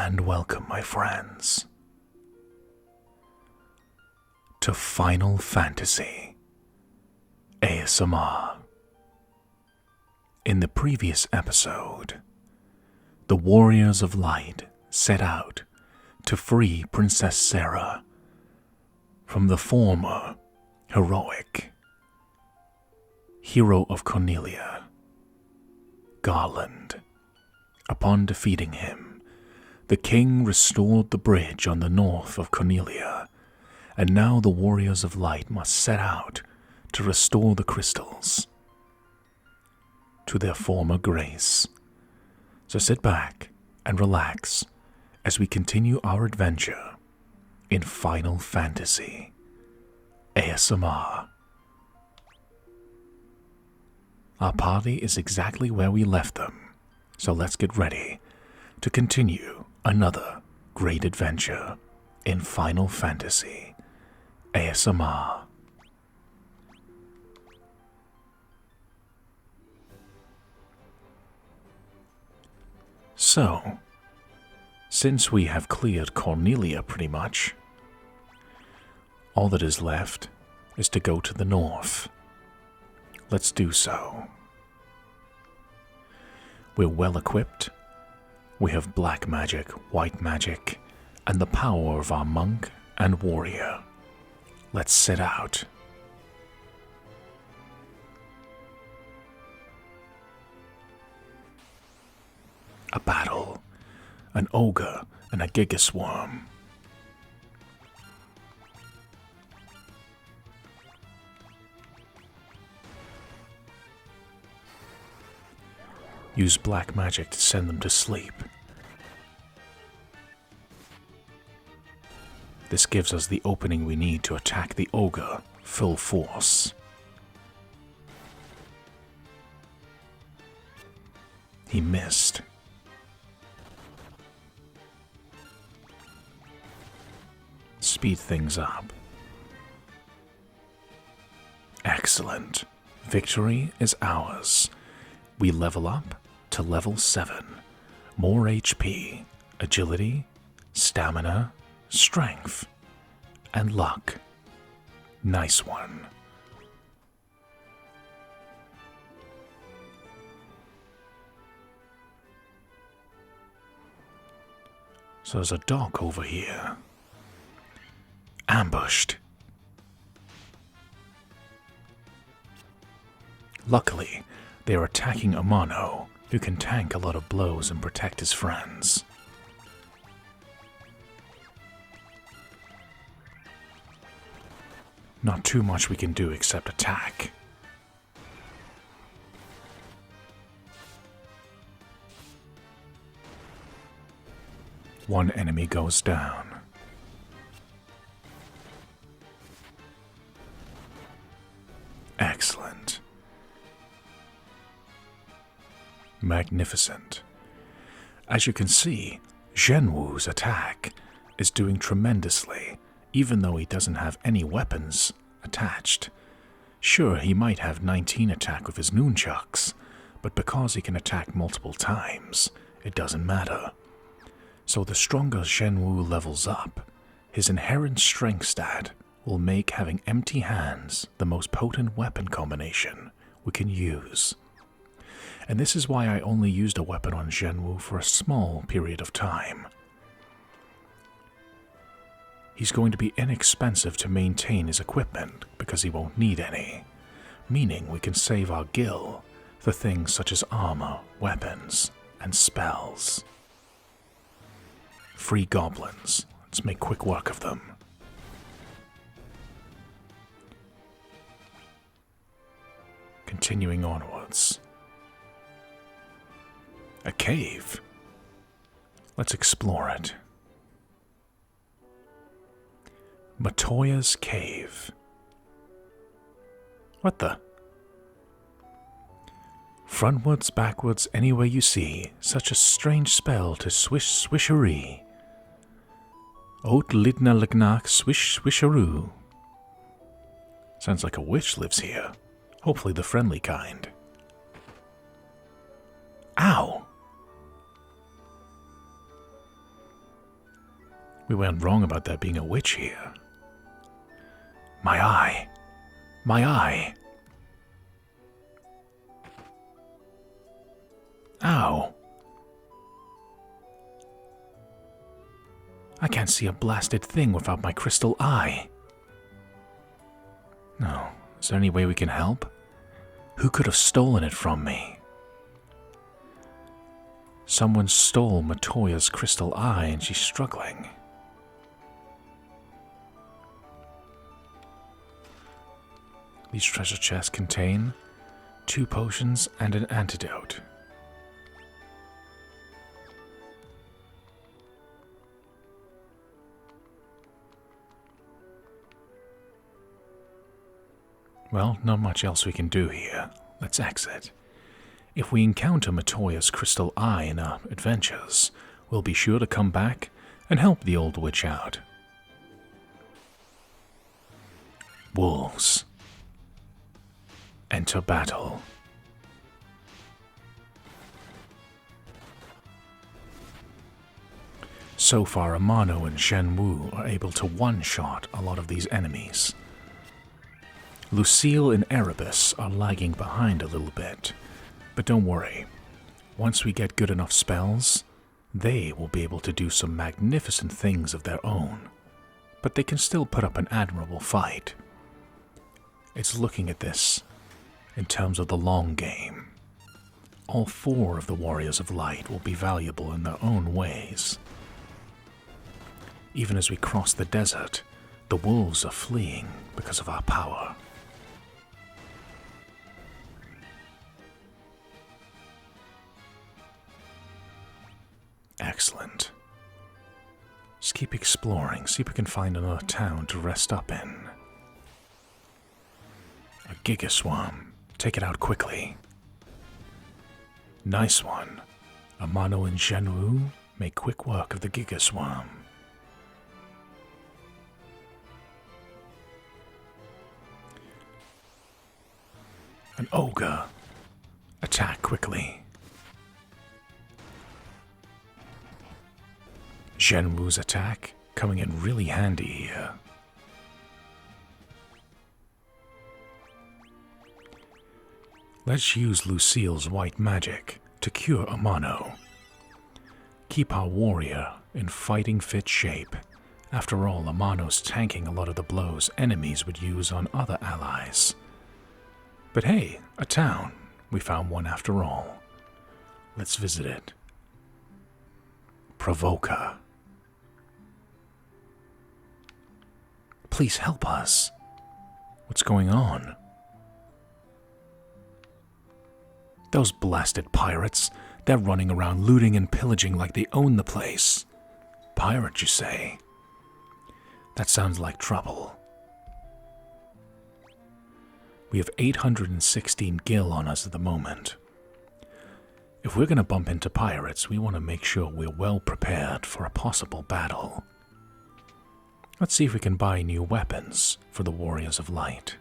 and welcome, my friends, to Final Fantasy ASMR. In the previous episode, the Warriors of Light set out to free Princess Sarah from the former heroic hero of Cornelia, Garland. Upon defeating him, the king restored the bridge on the north of Cornelia, and now the Warriors of Light must set out to restore the crystals to their former grace. So sit back and relax as we continue our adventure in Final Fantasy ASMR. Our party is exactly where we left them, so let's get ready to continue another great adventure in Final Fantasy ASMR. So, since we have cleared Cornelia pretty much, all that is left is to go to the north. Let's do so. We're well equipped. We have black magic, white magic, and the power of our monk and warrior. Let's set out. A battle, an ogre and a gigaswarm. Use black magic to send them to sleep. This gives us the opening we need to attack the ogre full force. He missed. Speed things up. Excellent. Victory is ours. We level up to level 7. More HP, agility, stamina, strength, and luck. Nice one. So there's a dog over here. Ambushed. Luckily, they are attacking Amano, who can tank a lot of blows and protect his friends. Not too much we can do except attack. One enemy goes down. Excellent. Magnificent. As you can see, Zhenwu's attack is doing tremendously, even though he doesn't have any weapons attached. Sure, he might have 19 attack with his nunchucks, but because he can attack multiple times, it doesn't matter. So the stronger Zhenwu levels up, his inherent strength stat will make having empty hands the most potent weapon combination we can use. And this is why I only used a weapon on Zhenwu for a small period of time. He's going to be inexpensive to maintain his equipment because he won't need any, meaning we can save our gil for things such as armor, weapons, and spells. Free goblins. Let's make quick work of them. Continuing onwards. A cave. Let's explore it. Matoya's Cave. What the? Frontwards, backwards, any way you see, such a strange spell to swish swisheree. Oat lidna lignak swish swisheroo. Sounds like a witch lives here. Hopefully the friendly kind. Ow! We weren't wrong about there being a witch here. My eye! My eye! Ow! I can't see a blasted thing without my crystal eye. No, is there any way we can help? Who could have stolen it from me? Someone stole Matoya's crystal eye and she's struggling. These treasure chests contain 2 potions and an antidote. Well, not much else we can do here. Let's exit. If we encounter Matoya's crystal eye in our adventures, we'll be sure to come back and help the old witch out. Wolves. Enter battle. So far, Amano and Zhenwu are able to one-shot a lot of these enemies. Lucille and Erebus are lagging behind a little bit, but don't worry. Once we get good enough spells, they will be able to do some magnificent things of their own, but they can still put up an admirable fight. It's looking at this in terms of the long game. All 4 of the Warriors of Light will be valuable in their own ways. Even as we cross the desert, the wolves are fleeing because of our power. Excellent. Just keep exploring, see if we can find another town to rest up in. A Gigaswarm. Take it out quickly. Nice one. Amano and Zhenwu make quick work of the Gigaswarm. An ogre. Attack quickly. Zhenwu's attack coming in really handy here. Let's use Lucille's white magic to cure Amano. Keep our warrior in fighting fit shape. After all, Amano's tanking a lot of the blows enemies would use on other allies. But hey, a town. We found one after all. Let's visit it. Provoker. Please help us. What's going on? Those blasted pirates. They're running around looting and pillaging like they own the place. Pirate, you say? That sounds like trouble. We have 816 gil on us at the moment. If we're going to bump into pirates, we want to make sure we're well prepared for a possible battle. Let's see if we can buy new weapons for the Warriors of Light.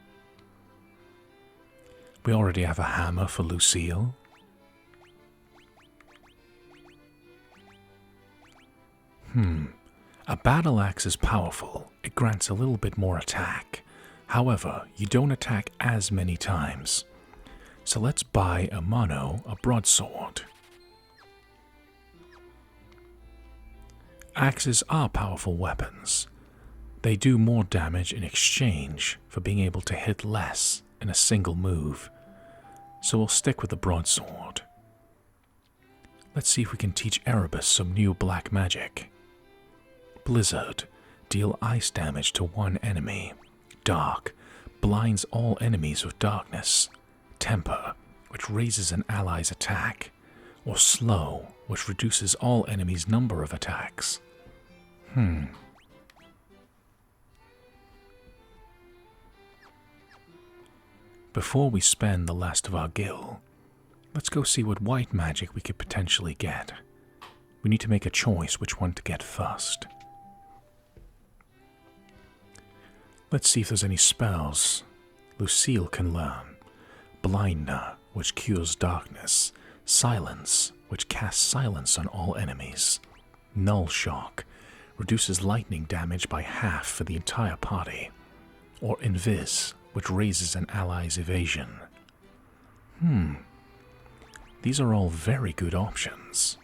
We already have a hammer for Lucille. A battle axe is powerful. It grants a little bit more attack. However, you don't attack as many times. So let's buy Amano a broadsword. Axes are powerful weapons. They do more damage in exchange for being able to hit less in a single move. So we'll stick with the broadsword. Let's see if we can teach Erebus some new black magic. Blizzard. Deal ice damage to one enemy. Dark. Blinds all enemies with darkness. Temper, which raises an ally's attack. Or Slow, which reduces all enemies' number of attacks. Before we spend the last of our gil, let's go see what white magic we could potentially get. We need to make a choice which one to get first. Let's see if there's any spells Lucille can learn. Blinder, which cures darkness. Silence, which casts silence on all enemies. Null Shock, reduces lightning damage by half for the entire party, or Invis, which raises an ally's evasion. These are all very good options.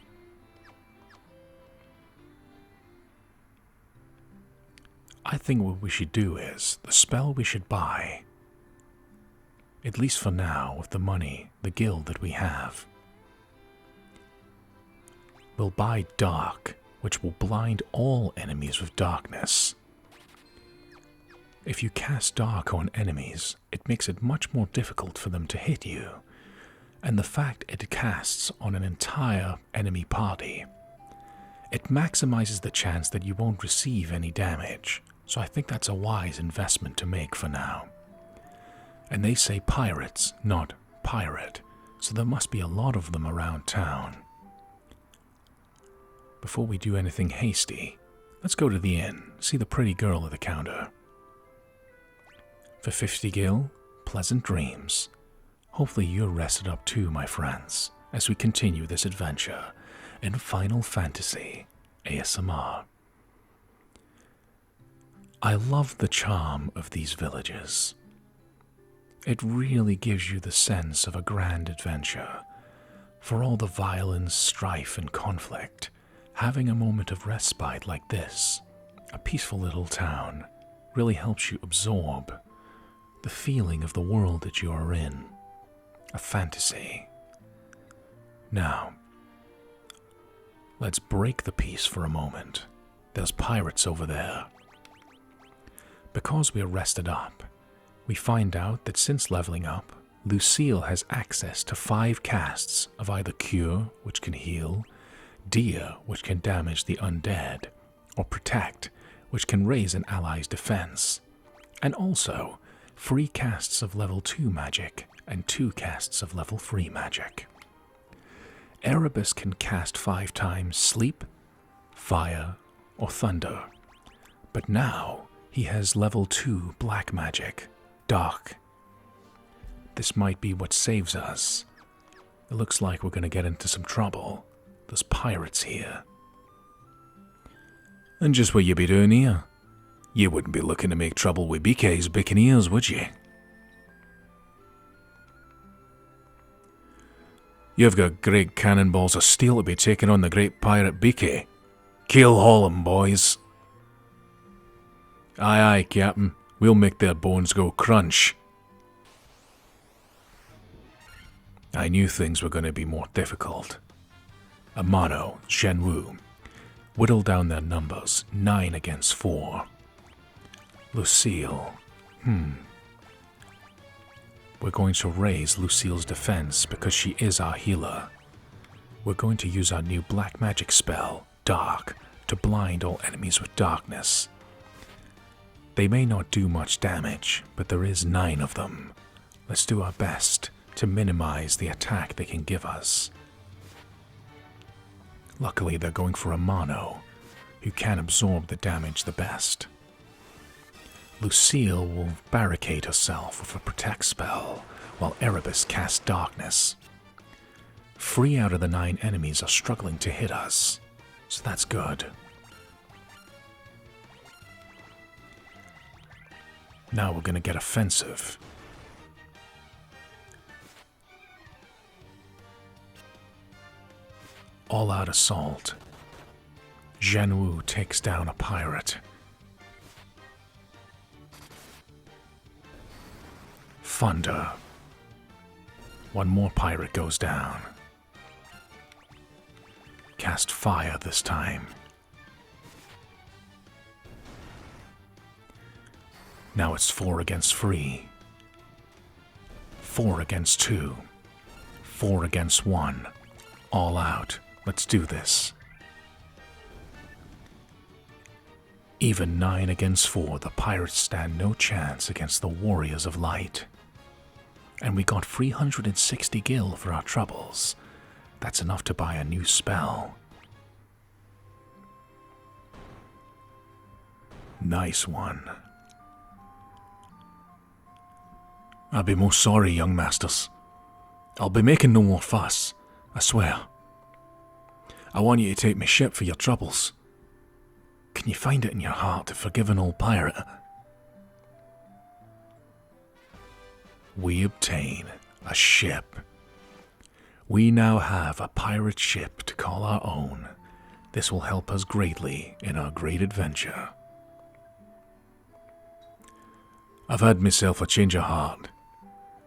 I think what we should do is, the spell we should buy, at least for now, with the money, the guild that we have, we'll buy Dark, which will blind all enemies with darkness. If you cast Dark on enemies, it makes it much more difficult for them to hit you, and the fact it casts on an entire enemy party, it maximizes the chance that you won't receive any damage, so I think that's a wise investment to make for now. And they say pirates, not pirate, so there must be a lot of them around town. Before we do anything hasty, let's go to the inn, see the pretty girl at the counter. For 50 gil, pleasant dreams. Hopefully you're rested up too, my friends, as we continue this adventure in Final Fantasy ASMR. I love the charm of these villages. It really gives you the sense of a grand adventure. For all the violence, strife, and conflict, having a moment of respite like this, a peaceful little town, really helps you absorb the feeling of the world that you are in. A fantasy. Now, let's break the peace for a moment. There's pirates over there. Because we are rested up, we find out that since leveling up, Lucille has access to 5 casts of either Cure, which can heal, Dear, which can damage the undead, or Protect, which can raise an ally's defense, and also free casts of level 2 magic and 2 casts of level 3 magic. Erebus can cast 5 times Sleep, Fire, or Thunder, but now he has level 2 black magic, Dark. This might be what saves us. It looks like we're going to get into some trouble. There's pirates here. And just what you be doing here? You wouldn't be looking to make trouble with BK's Buccaneers, would you? You've got great cannonballs of steel to be taking on the great pirate BK. Keel haul 'em, boys. Aye, aye, Captain. We'll make their bones go crunch. I knew things were going to be more difficult. Amano, Shenwu, whittle down their numbers, 9 against 4. Lucille, We're going to raise Lucille's defense because she is our healer. We're going to use our new black magic spell, Dark, to blind all enemies with darkness. They may not do much damage, but there is 9 of them. Let's do our best to minimize the attack they can give us. Luckily, they're going for Amano, who can absorb the damage the best. Lucille will barricade herself with a Protect spell, while Erebus casts Darkness. 3 out of the 9 enemies are struggling to hit us, so that's good. Now we're going to get offensive. All-out assault. Zhenwu takes down a pirate. Thunder. One more pirate goes down. Cast fire this time. Now it's 4 against 3. 4 against 2. 4 against 1. All out. Let's do this. Even 9 against 4, the pirates stand no chance against the warriors of light. And we got 360 gil for our troubles. That's enough to buy a new spell. Nice one. I'll be most sorry, young masters. I'll be making no more fuss, I swear. I want you to take me ship for your troubles. Can you find it in your heart to forgive an old pirate? We obtain a ship. We now have a pirate ship to call our own. This will help us greatly in our great adventure. I've had myself a change of heart.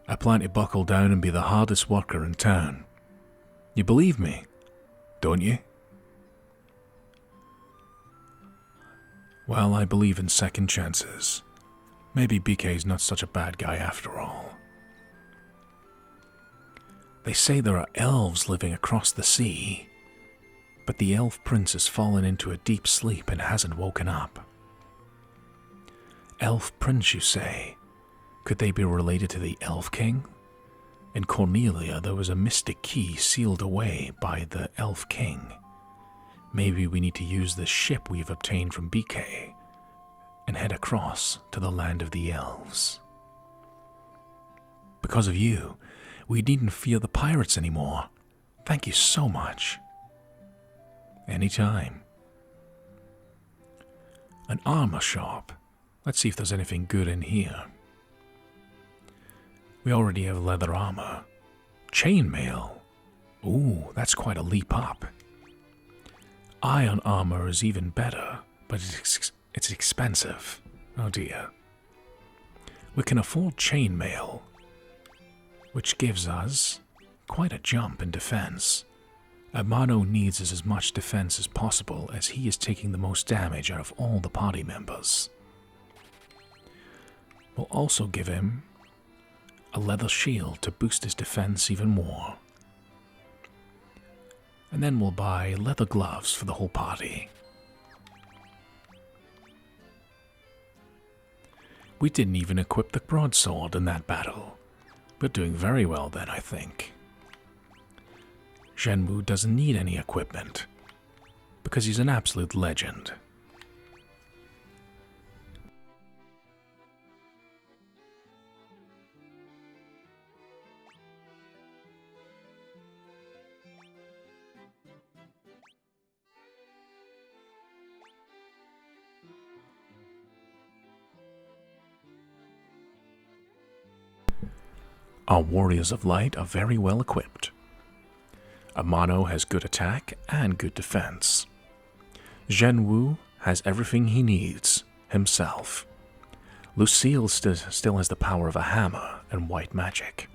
I plan to buckle down and be the hardest worker in town. You believe me, don't you? Well, I believe in second chances. Maybe BK's not such a bad guy after all. They say there are elves living across the sea, but the elf prince has fallen into a deep sleep and hasn't woken up. Elf prince, you say? Could they be related to the elf king? In Cornelia, there was a mystic key sealed away by the elf king. Maybe we need to use this ship we've obtained from BK and head across to the land of the elves. Because of you, we needn't fear the pirates anymore. Thank you so much. Anytime. An armor shop. Let's see if there's anything good in here. We already have leather armor. Chainmail. Ooh, that's quite a leap up. Iron armor is even better, but it's expensive. Oh dear. We can afford chainmail, which gives us quite a jump in defense. Amano needs as much defense as possible as he is taking the most damage out of all the party members. We'll also give him a leather shield to boost his defense even more. And then we'll buy leather gloves for the whole party. We didn't even equip the broadsword in that battle. We're doing very well then, I think. Zhenwu doesn't need any equipment, because he's an absolute legend. Our warriors of light are very well equipped. Amano has good attack and good defense. Zhenwu has everything he needs himself. Lucille still has the power of a hammer and white magic.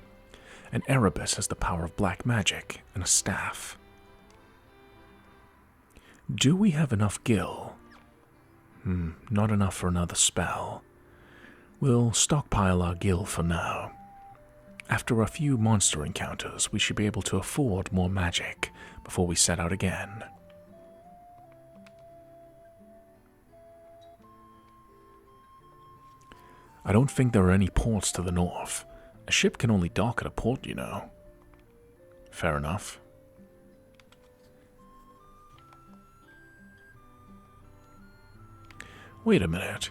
And Erebus has the power of black magic and a staff. Do we have enough gil? Not enough for another spell. We'll stockpile our gil for now. After a few monster encounters, we should be able to afford more magic before we set out again. I don't think there are any ports to the north. A ship can only dock at a port, you know. Fair enough. Wait a minute.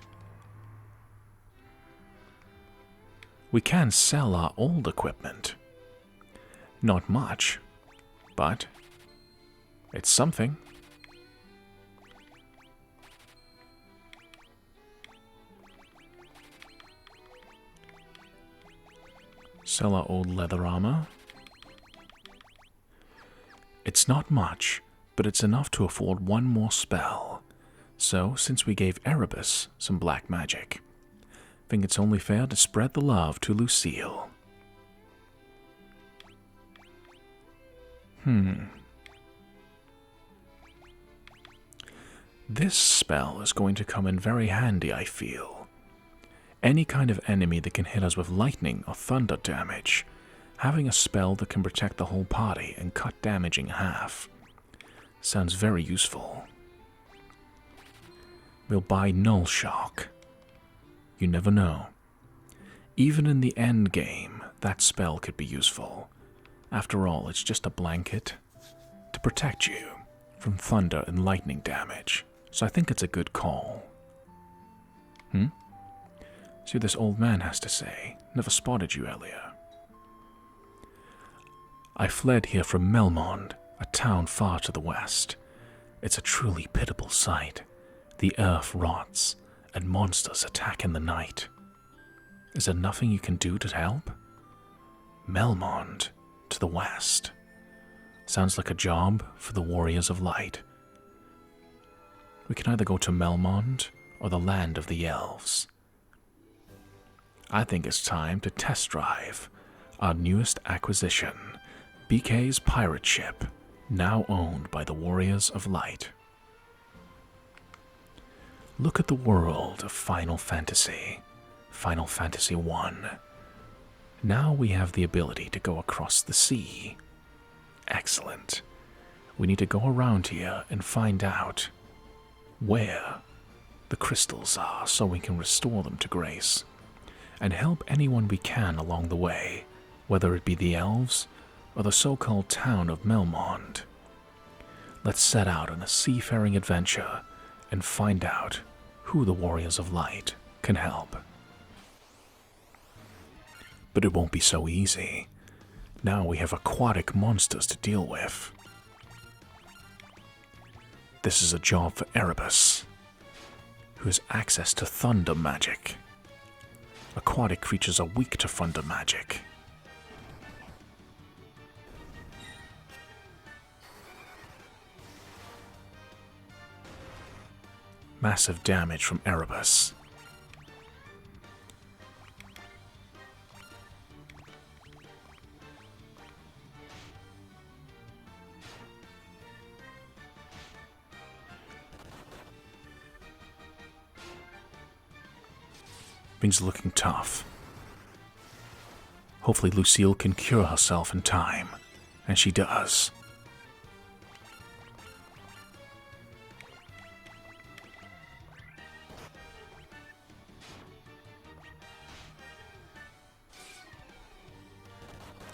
We can sell our old equipment. Not much, but it's something. Sell our old leather armor. It's not much, but it's enough to afford one more spell. So, since we gave Erebus some black magic, I think it's only fair to spread the love to Lucille. This spell is going to come in very handy, I feel. Any kind of enemy that can hit us with lightning or thunder damage, having a spell that can protect the whole party and cut damage in half sounds very useful. We'll buy Null Shock. You never know. Even in the end game, that spell could be useful. After all, it's just a blanket to protect you from thunder and lightning damage. So I think it's a good call. See what this old man has to say. Never spotted you earlier. I fled here from Melmond, a town far to the west. It's a truly pitiable sight. The earth rots, and monsters attack in the night. Is there nothing you can do to help? Melmond, to the west. Sounds like a job for the Warriors of Light. We can either go to Melmond or the Land of the Elves. I think it's time to test drive our newest acquisition, BK's pirate ship, now owned by the Warriors of Light. Look at the world of Final Fantasy I. Now we have the ability to go across the sea. Excellent. We need to go around here and find out where the crystals are so we can restore them to grace, and help anyone we can along the way, whether it be the elves or the so-called town of Melmond. Let's set out on a seafaring adventure and find out who the Warriors of Light can help. But it won't be so easy. Now we have aquatic monsters to deal with. This is a job for Erebus, who has access to thunder magic. Aquatic creatures are weak to thunder magic. Massive damage from Erebus. Things are looking tough. Hopefully Lucille can cure herself in time, and she does.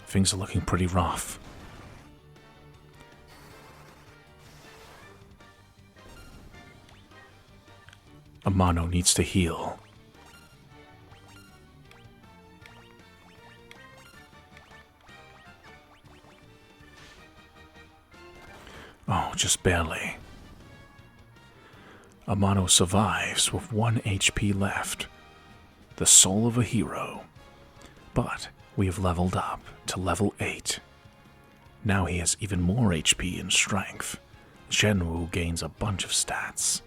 Things are looking pretty rough. Amano needs to heal. Oh, just barely. Amano survives with 1 HP left. The soul of a hero. But we have leveled up to level 8. Now he has even more HP and strength. Zhenwu gains a bunch of stats.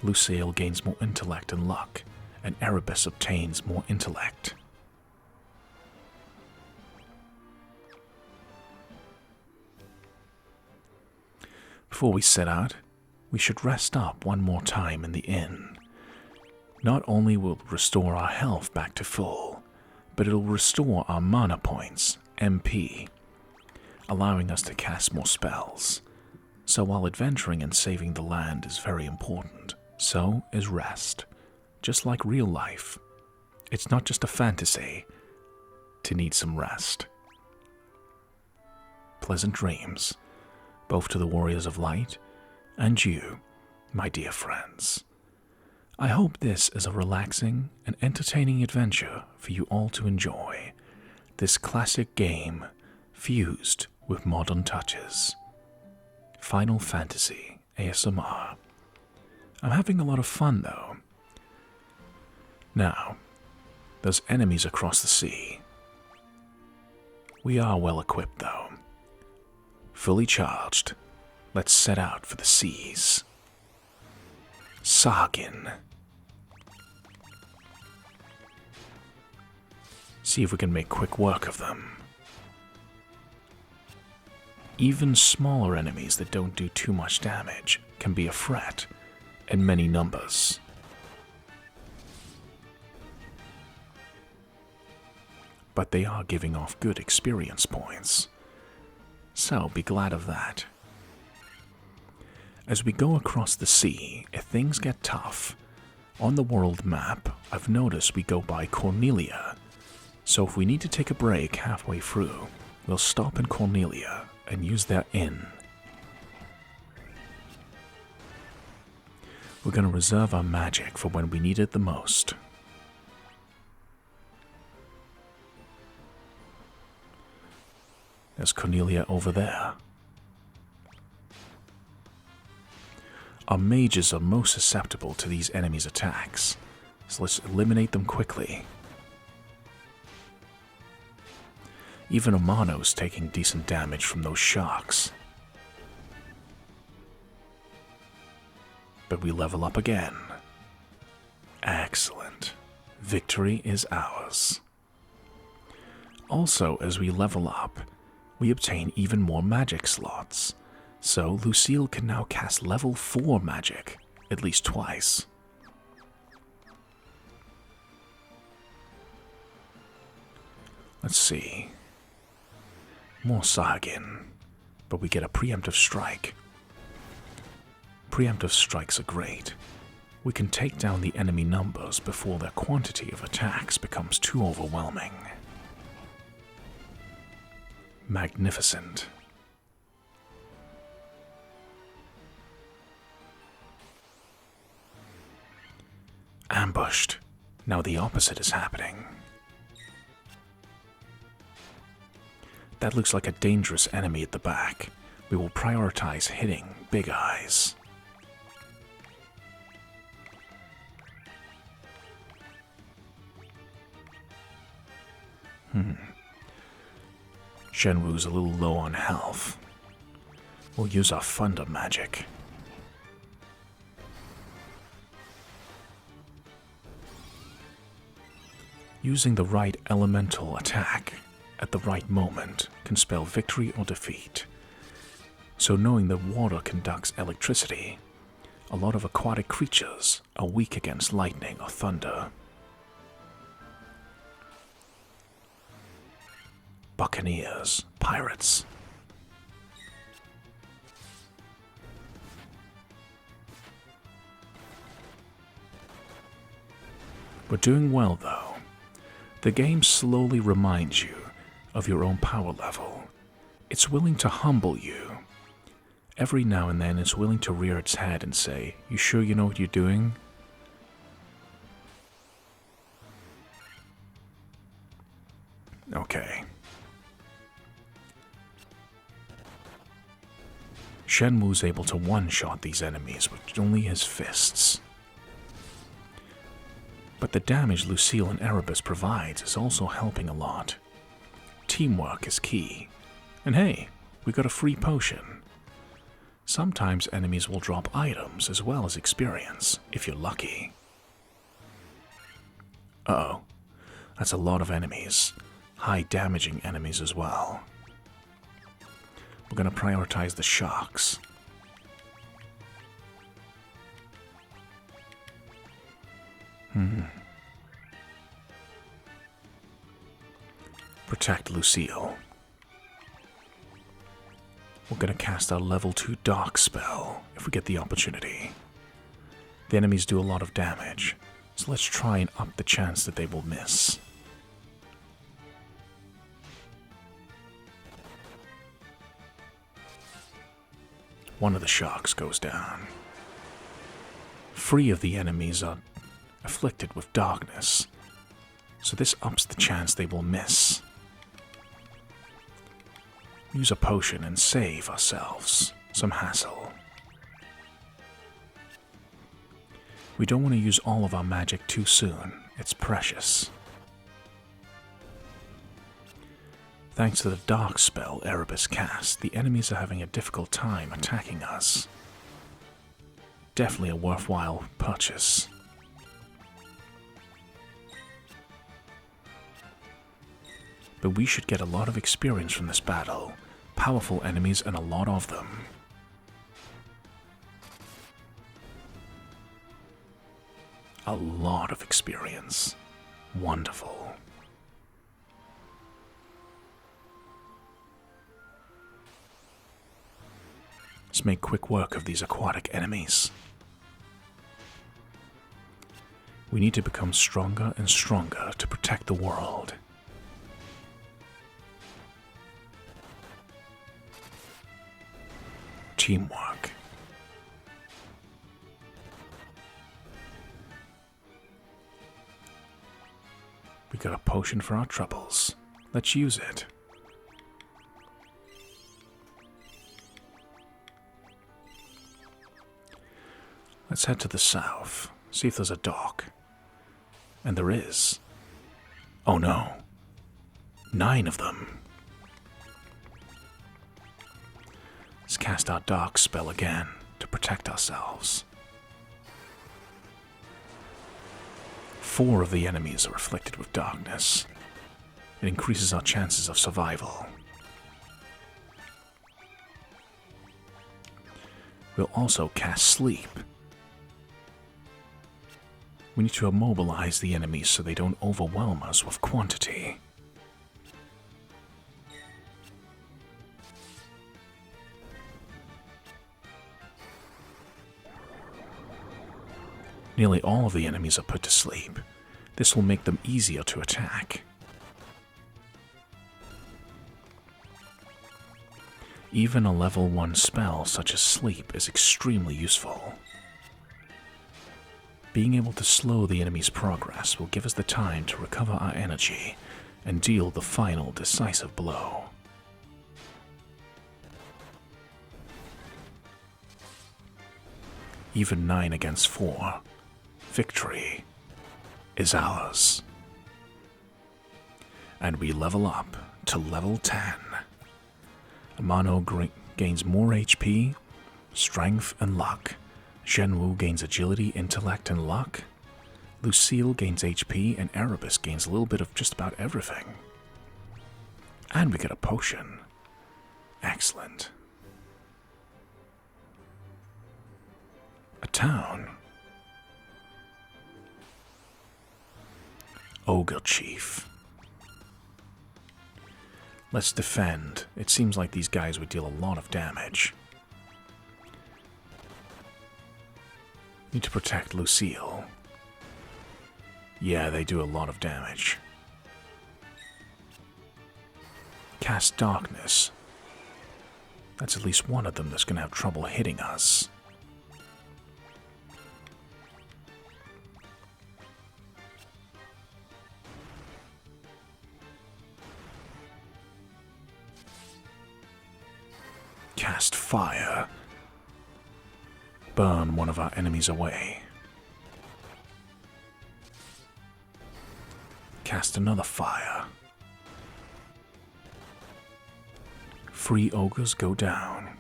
Lucille gains more intellect and luck, and Erebus obtains more intellect. Before we set out, we should rest up one more time in the inn. Not only will it restore our health back to full, but it'll restore our mana points, MP, allowing us to cast more spells. So while adventuring and saving the land is very important, so is rest. Just like real life, it's not just a fantasy to need some rest. Pleasant dreams, both to the Warriors of Light and you, my dear friends. I hope this is a relaxing and entertaining adventure for you all to enjoy. This classic game fused with modern touches. Final Fantasy ASMR. I'm having a lot of fun though. Now, there's enemies across the sea. We are well equipped though. Fully charged. Let's set out for the seas. Sargin. See if we can make quick work of them. Even smaller enemies that don't do too much damage can be a threat in many numbers. But they are giving off good experience points, so be glad of that. As we go across the sea, if things get tough, on the world map, I've noticed we go by Cornelia, so if we need to take a break halfway through, we'll stop in Cornelia and use their inn. We're going to reserve our magic for when we need it the most. There's Cornelia over there. Our mages are most susceptible to these enemies' attacks, so let's eliminate them quickly. Even Amano's taking decent damage from those sharks. But we level up again. Excellent. Victory is ours. Also, as we level up, we obtain even more magic slots. So Lucille can now cast level 4 magic, at least twice. Let's see. More Sargin, but we get a preemptive strike. Preemptive strikes are great. We can take down the enemy numbers before their quantity of attacks becomes too overwhelming. Magnificent. Ambushed. Now the opposite is happening. That looks like a dangerous enemy at the back. We will prioritize hitting Big Eyes. Shenwu's a little low on health. We'll use our Thunder magic. Using the right elemental attack at the right moment can spell victory or defeat. So knowing that water conducts electricity, a lot of aquatic creatures are weak against lightning or thunder. Buccaneers, pirates. We're doing well though. The game slowly reminds you of your own power level. It's willing to humble you. Every now and then it's willing to rear its head and say, "You sure you know what you're doing?" Okay. Shenwu's able to one-shot these enemies with only his fists. But the damage Lucille and Erebus provides is also helping a lot. Teamwork is key. And hey, we got a free potion. Sometimes enemies will drop items as well as experience, if you're lucky. Uh-oh. That's a lot of enemies. High damaging enemies as well. We're going to prioritize the sharks. Protect Lucille. We're going to cast our level 2 dark spell if we get the opportunity. The enemies do a lot of damage, so let's try and up the chance that they will miss. One of the sharks goes down. 3 of the enemies are afflicted with darkness, so this ups the chance they will miss. Use a potion and save ourselves some hassle. We don't want to use all of our magic too soon. It's precious. Thanks to the dark spell Erebus cast, the enemies are having a difficult time attacking us. Definitely a worthwhile purchase. But we should get a lot of experience from this battle. Powerful enemies and a lot of them. A lot of experience. Wonderful. Let's make quick work of these aquatic enemies. We need to become stronger and stronger to protect the world. Teamwork. We got a potion for our troubles. Let's use it. Let's head to the south, see if there's a dock. And there is. Oh no. 9 of them. Let's cast our dark spell again to protect ourselves. 4 of the enemies are afflicted with darkness. It increases our chances of survival. We'll also cast Sleep. We need to immobilize the enemies so they don't overwhelm us with quantity. Nearly all of the enemies are put to sleep. This will make them easier to attack. Even a level 1 spell such as Sleep is extremely useful. Being able to slow the enemy's progress will give us the time to recover our energy and deal the final decisive blow. Even 9 against 4. Victory is ours. And we level up to level 10. Amano gains more HP, strength, and luck. Zhenwu gains agility, intellect, and luck. Lucille gains HP, and Erebus gains a little bit of just about everything. And we get a potion. Excellent. A town. Ogre Chief. Let's defend. It seems like these guys would deal a lot of damage. Need to protect Lucille. Yeah, they do a lot of damage. Cast Darkness. That's at least one of them that's going to have trouble hitting us. Cast Fire. Burn one of our enemies away. Cast another Fire. 3 ogres go down.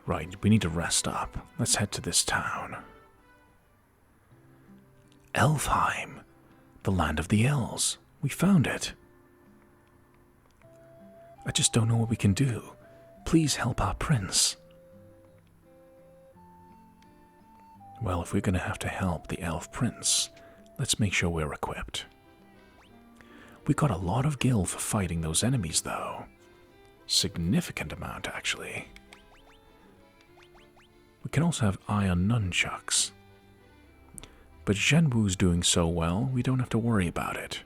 Right, we need to rest up. Let's head to this town. Elfheim, the land of the elves. We found it. I just don't know what we can do. Please help our prince. Well, if we're going to have to help the elf prince, let's make sure we're equipped. We got a lot of gil for fighting those enemies, though. Significant amount, actually. We can also have iron nunchucks. But Zhenwu's doing so well, we don't have to worry about it.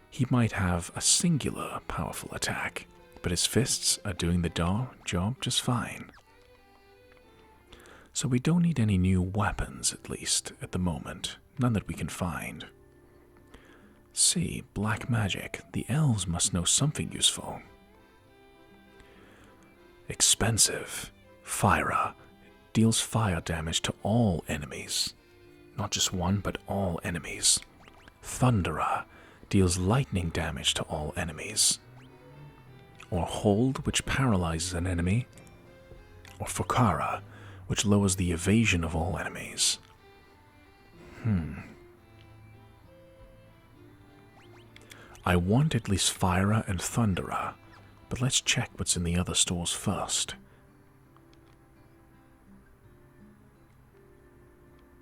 He might have a singular powerful attack, but his fists are doing the job just fine. So we don't need any new weapons, at least, at the moment. None that we can find. See, black magic. The elves must know something useful. Expensive. Fira deals fire damage to all enemies. Not just one, but all enemies. Thunderer deals lightning damage to all enemies. Or Hold, which paralyzes an enemy. Or Fukara, which lowers the evasion of all enemies. I want at least Fira and Thunderer, but let's check what's in the other stores first.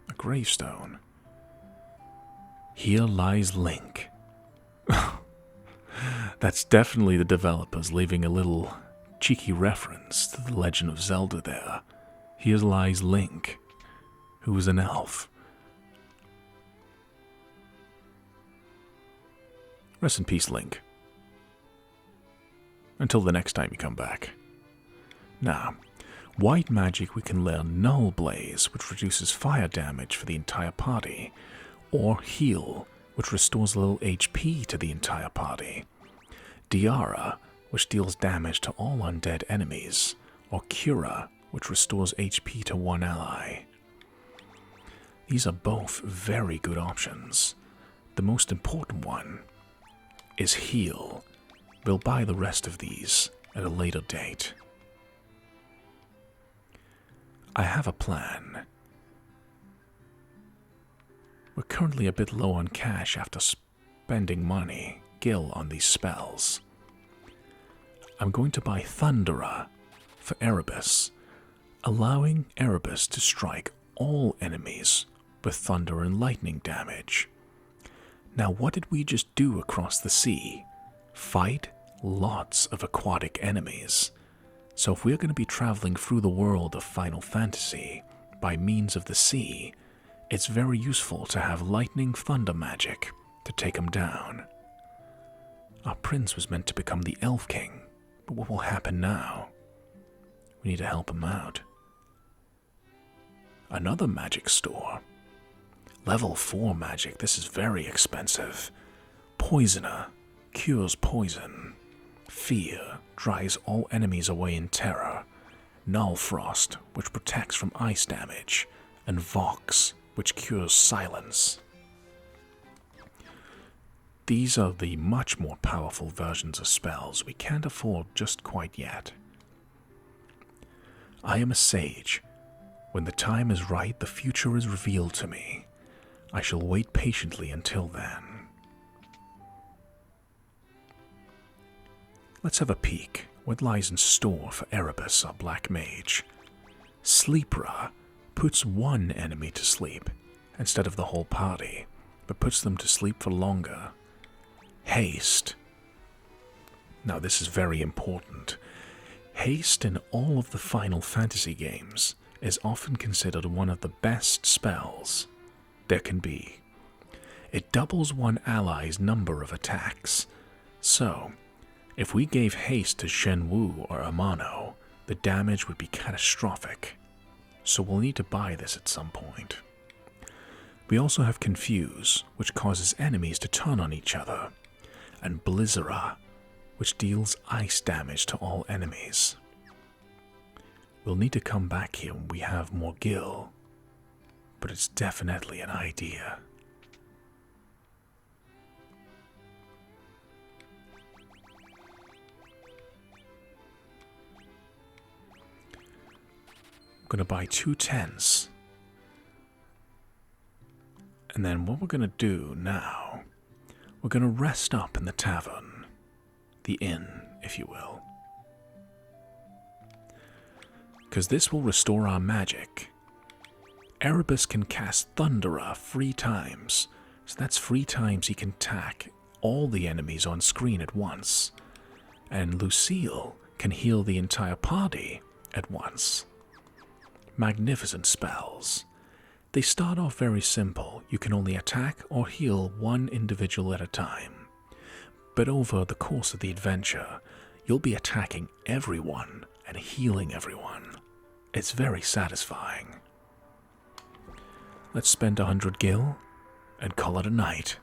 A gravestone. Here lies Link. That's definitely the developers leaving a little cheeky reference to the Legend of Zelda there. Here lies Link, who is an elf. Rest in peace, Link. Until the next time you come back. Now, white magic we can learn Null Blaze, which reduces fire damage for the entire party, or Heal, which restores a little HP to the entire party. Diara, which deals damage to all undead enemies, or Cura, which restores HP to one ally. These are both very good options. The most important one is heal. We'll buy the rest of these at a later date. I have a plan. We're currently a bit low on cash after spending money, Gil, on these spells. I'm going to buy Thunderer for Erebus, allowing Erebus to strike all enemies with thunder and lightning damage. Now, what did we just do across the sea? Fight lots of aquatic enemies. So if we're going to be traveling through the world of Final Fantasy by means of the sea, it's very useful to have lightning thunder magic to take them down. Our prince was meant to become the Elf King, but what will happen now? We need to help him out. Another magic store. Level 4 magic, this is very expensive. Poisoner, cures poison. Fear, drives all enemies away in terror. Null Frost, which protects from ice damage. And Vox, which cures silence. These are the much more powerful versions of spells we can't afford just quite yet. I am a sage. When the time is right, the future is revealed to me. I shall wait patiently until then. Let's have a peek. What lies in store for Erebus, our black mage? Sleepra puts one enemy to sleep instead of the whole party, but puts them to sleep for longer. Haste. Now this is very important. Haste in all of the Final Fantasy games is often considered one of the best spells there can be. It doubles one ally's number of attacks. So, if we gave haste to Shenwu or Amano, the damage would be catastrophic. So we'll need to buy this at some point. We also have Confuse, which causes enemies to turn on each other, and Blizzara, which deals ice damage to all enemies. We'll need to come back here when we have more Gil, but it's definitely an idea. I'm going to buy 2 tents. And then what we're going to do now, we're going to rest up in the tavern. The inn, if you will. Because this will restore our magic. Erebus can cast Thunderer 3 times, so that's 3 times he can attack all the enemies on screen at once. And Lucille can heal the entire party at once. Magnificent spells. They start off very simple. You can only attack or heal one individual at a time. But over the course of the adventure, you'll be attacking everyone and healing everyone. It's very satisfying. Let's spend 100 Gil and call it a night.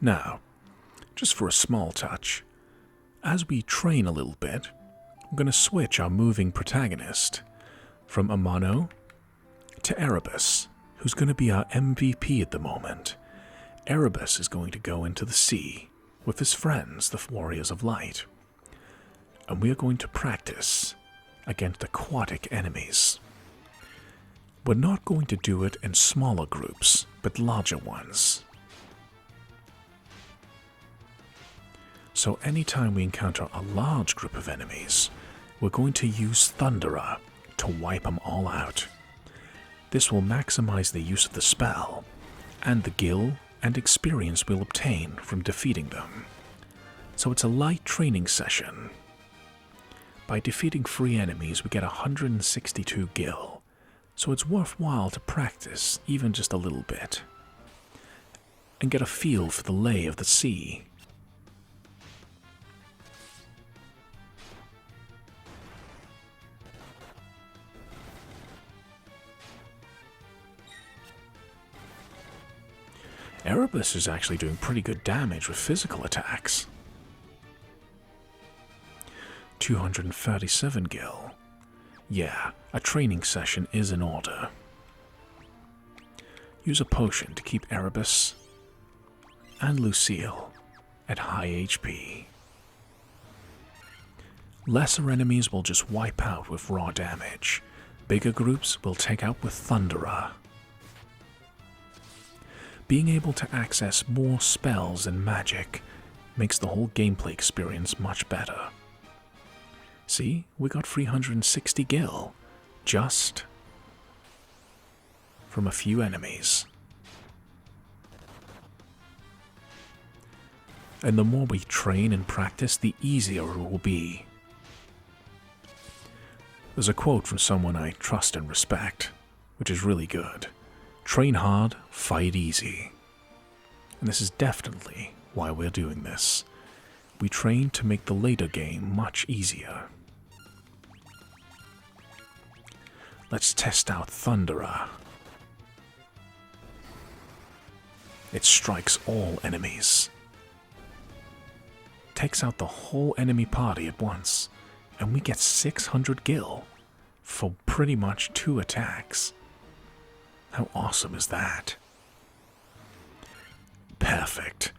Now, just for a small touch, as we train a little bit, I'm going to switch our moving protagonist from Amano to Erebus, who's going to be our MVP at the moment. Erebus is going to go into the sea with his friends, the Warriors of Light, and we are going to practice against aquatic enemies. We're not going to do it in smaller groups, but larger ones. So anytime we encounter a large group of enemies, we're going to use Thunderer to wipe them all out. This will maximize the use of the spell, and the Gil and experience we'll obtain from defeating them. So it's a light training session. By defeating 3 enemies, we get 162 Gil, so it's worthwhile to practice even just a little bit, and get a feel for the lay of the sea. Erebus is actually doing pretty good damage with physical attacks. 237 gil. Yeah, a training session is in order. Use a potion to keep Erebus and Lucille at high HP. Lesser enemies will just wipe out with raw damage. Bigger groups will take out with Thunderer. Being able to access more spells and magic makes the whole gameplay experience much better. See, we got 360 gil, just from a few enemies. And the more we train and practice, the easier it will be. There's a quote from someone I trust and respect, which is really good. Train hard, fight easy. And this is definitely why we're doing this. We train to make the later game much easier. Let's test out Thunderer. It strikes all enemies. Takes out the whole enemy party at once. And we get 600 gil for pretty much 2 attacks. How awesome is that? Perfect.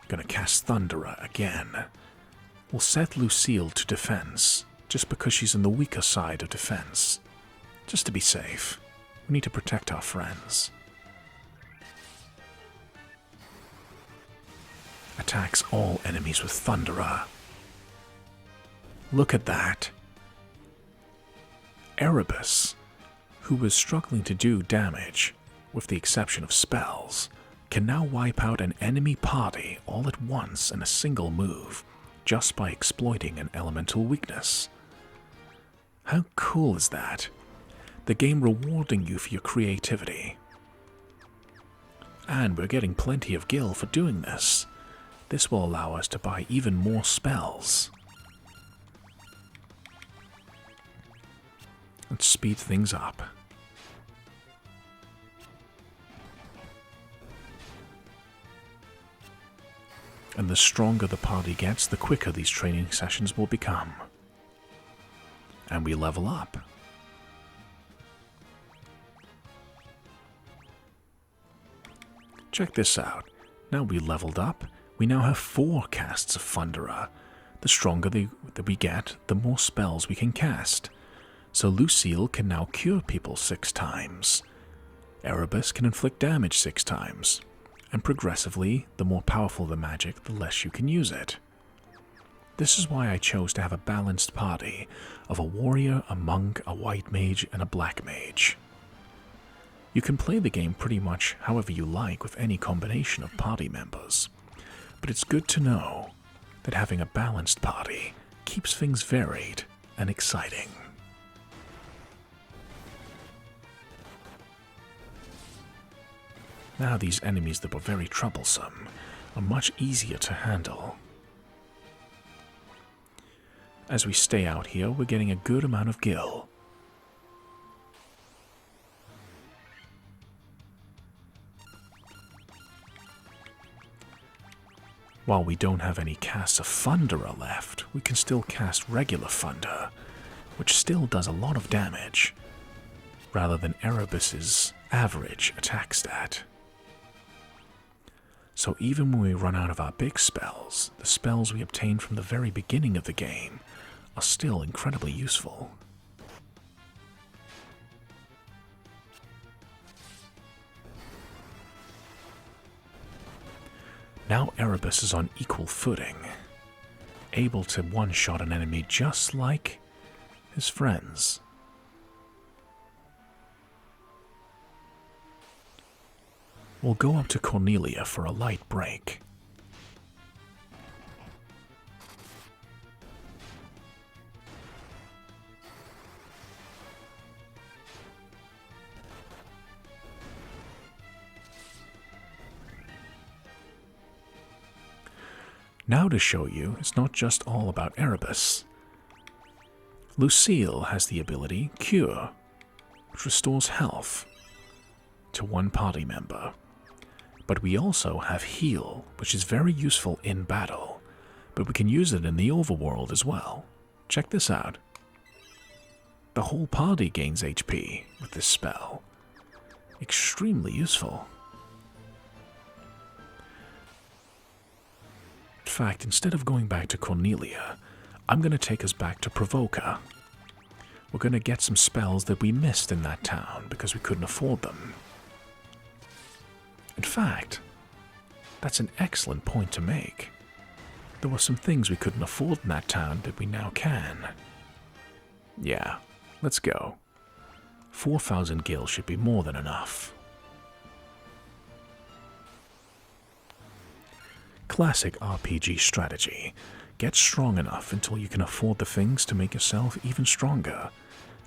Gonna cast Thunderer again. We'll set Lucille to defense, just because she's in the weaker side of defense. Just to be safe. We need to protect our friends. Attacks all enemies with Thunderer. Look at that. Erebus, who was struggling to do damage, with the exception of spells, can now wipe out an enemy party all at once in a single move, just by exploiting an elemental weakness. How cool is that? The game rewarding you for your creativity. And we're getting plenty of gil for doing this. This will allow us to buy even more spells. Let's speed things up. And the stronger the party gets, the quicker these training sessions will become. And we level up. Check this out. Now we leveled up, we now have 4 casts of Thunderer. The stronger that we get, the more spells we can cast. So Lucille can now cure people 6 times. Erebus can inflict damage 6 times. And progressively, the more powerful the magic, the less you can use it. This is why I chose to have a balanced party of a warrior, a monk, a white mage, and a black mage. You can play the game pretty much however you like with any combination of party members, but it's good to know that having a balanced party keeps things varied and exciting. Now these enemies that were very troublesome are much easier to handle. As we stay out here, we're getting a good amount of gil. While we don't have any casts of Thunderer left, we can still cast regular Thunder, which still does a lot of damage, rather than Erebus's average attack stat. So even when we run out of our big spells, the spells we obtained from the very beginning of the game are still incredibly useful. Now Erebus is on equal footing, able to one-shot an enemy just like his friends. We'll go up to Cornelia for a light break. Now to show you, it's not just all about Erebus. Lucille has the ability Cure, which restores health. to one party member. But we also have heal, which is very useful in battle, but we can use it in the overworld as well. Check this out. The whole party gains HP with this spell. Extremely useful. In fact, instead of going back to Cornelia, I'm going to take us back to Provoca. We're going to get some spells that we missed in that town because we couldn't afford them. In fact, that's an excellent point to make. There were some things we couldn't afford in that town that we now can. Yeah, let's go. 4,000 gil should be more than enough. Classic RPG strategy. Get strong enough until you can afford the things to make yourself even stronger,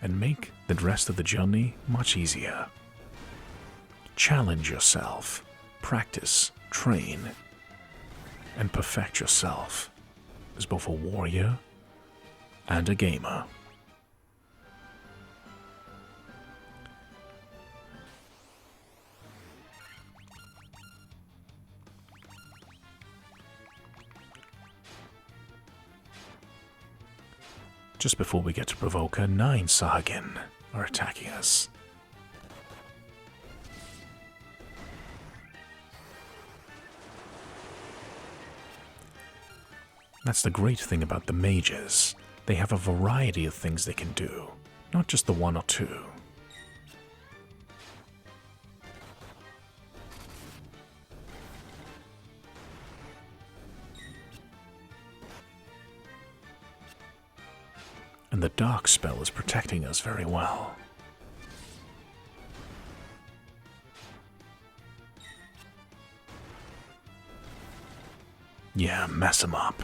and make the rest of the journey much easier. Challenge yourself, practice, train, and perfect yourself as both a warrior and a gamer. Just before we get to Provoca, 9 Sahagin are attacking us. That's the great thing about the mages. They have a variety of things they can do, not just the one or two. And the dark spell is protecting us very well. Yeah, mess him up.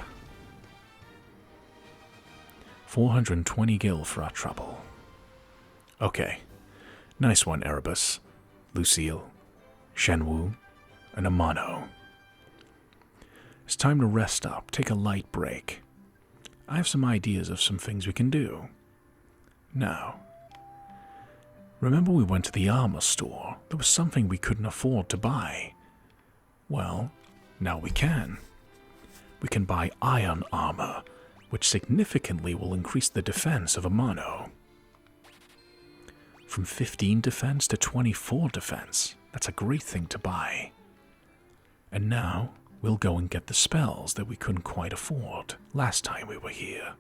420 gil for our trouble. Okay, nice one, Erebus, Lucille, Shenwu, and Amano. It's time to rest up, take a light break. I have some ideas of some things we can do. Now, remember we went to the armor store? There was something we couldn't afford to buy. Well, now we can. We can buy iron armor, which significantly will increase the defense of Amano. From 15 defense to 24 defense. That's a great thing to buy. And now, we'll go and get the spells that we couldn't quite afford last time we were here.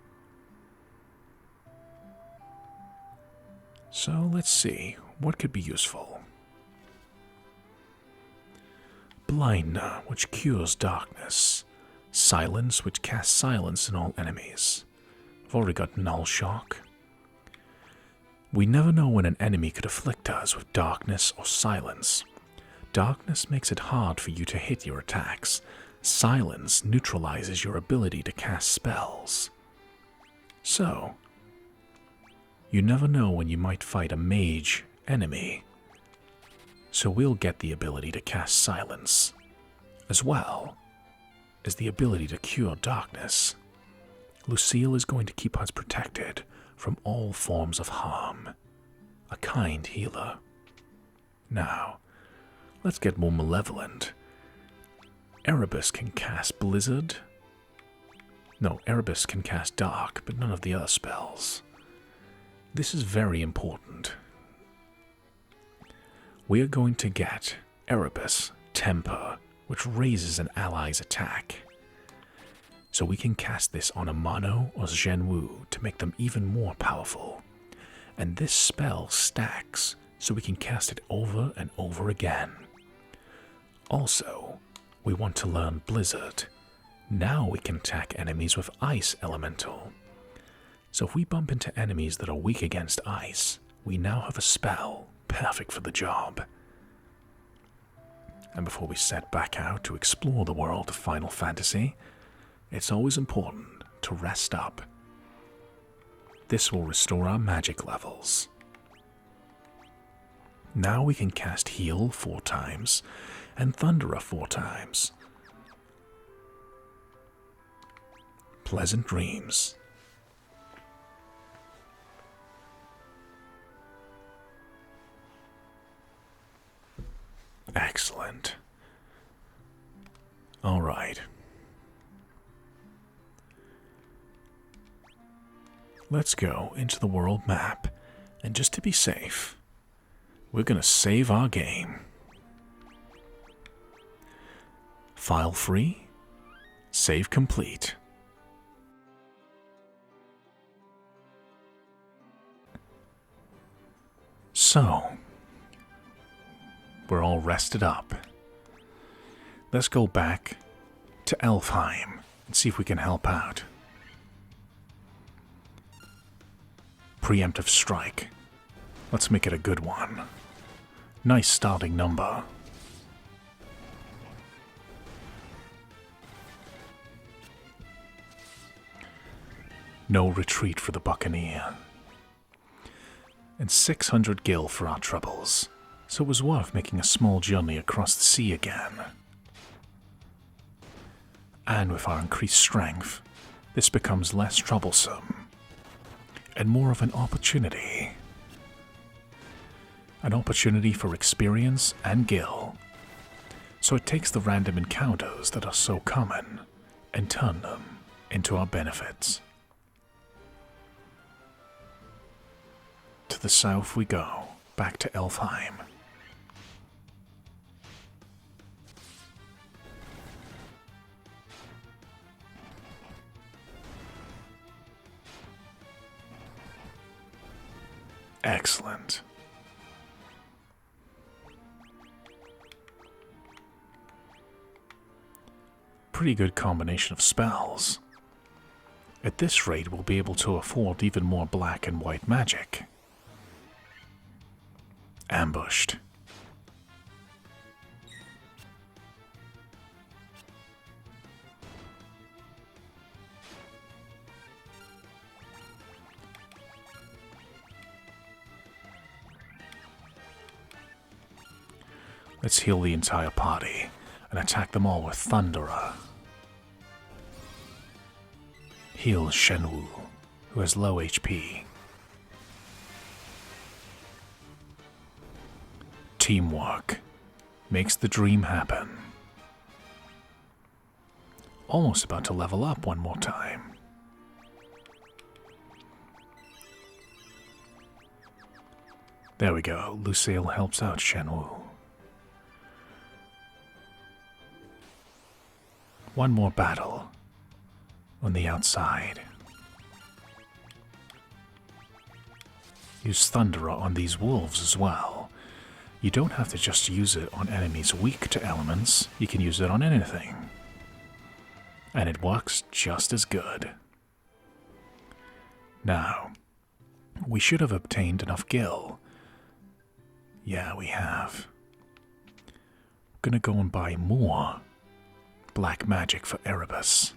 So let's see, what could be useful? Blinder, which cures darkness. Silence, which casts silence in all enemies. I've already got Null Shock. We never know when an enemy could afflict us with darkness or silence. Darkness makes it hard for you to hit your attacks. Silence neutralizes your ability to cast spells. So, you never know when you might fight a mage enemy. So we'll get the ability to cast silence, as well as the ability to cure darkness. Lucille is going to keep us protected from all forms of harm. A kind healer. Now, let's get more malevolent. Erebus can cast Blizzard. No, Erebus can cast Dark, but none of the other spells. This is very important. We are going to get Erebus Temper, which raises an ally's attack. So we can cast this on Amano or Zhenwu to make them even more powerful. And this spell stacks, so we can cast it over and over again. Also, we want to learn Blizzard. Now we can attack enemies with Ice Elemental. So if we bump into enemies that are weak against ice, we now have a spell perfect for the job. And before we set back out to explore the world of Final Fantasy, it's always important to rest up. This will restore our magic levels. Now we can cast Heal 4 times and Thunderer 4 times. Pleasant dreams. Excellent. All right. Let's go into the world map, and just to be safe, we're going to save our game. File free, save complete. So, we're all rested up. Let's go back to Elfheim and see if we can help out. Preemptive strike. Let's make it a good one. Nice starting number. No retreat for the Buccaneer. And 600 gil for our troubles, so it was worth making a small journey across the sea again. And with our increased strength, this becomes less troublesome, and more of an opportunity. An opportunity for experience and gil. So it takes the random encounters that are so common, and turn them into our benefits. To the south we go, back to Elfheim. Excellent. Pretty good combination of spells. At this rate, we'll be able to afford even more black and white magic. Ambushed. Let's heal the entire party and attack them all with Thunderer. Heal Shenwu, who has low HP. Teamwork makes the dream happen. Almost about to level up one more time. There we go, Lucille helps out Shenwu. One more battle on the outside. Use Thunderer on these wolves as well. You don't have to just use it on enemies weak to elements, you can use it on anything. And it works just as good. Now, we should have obtained enough gil. Yeah, we have. Gonna go and buy more black magic for Erebus.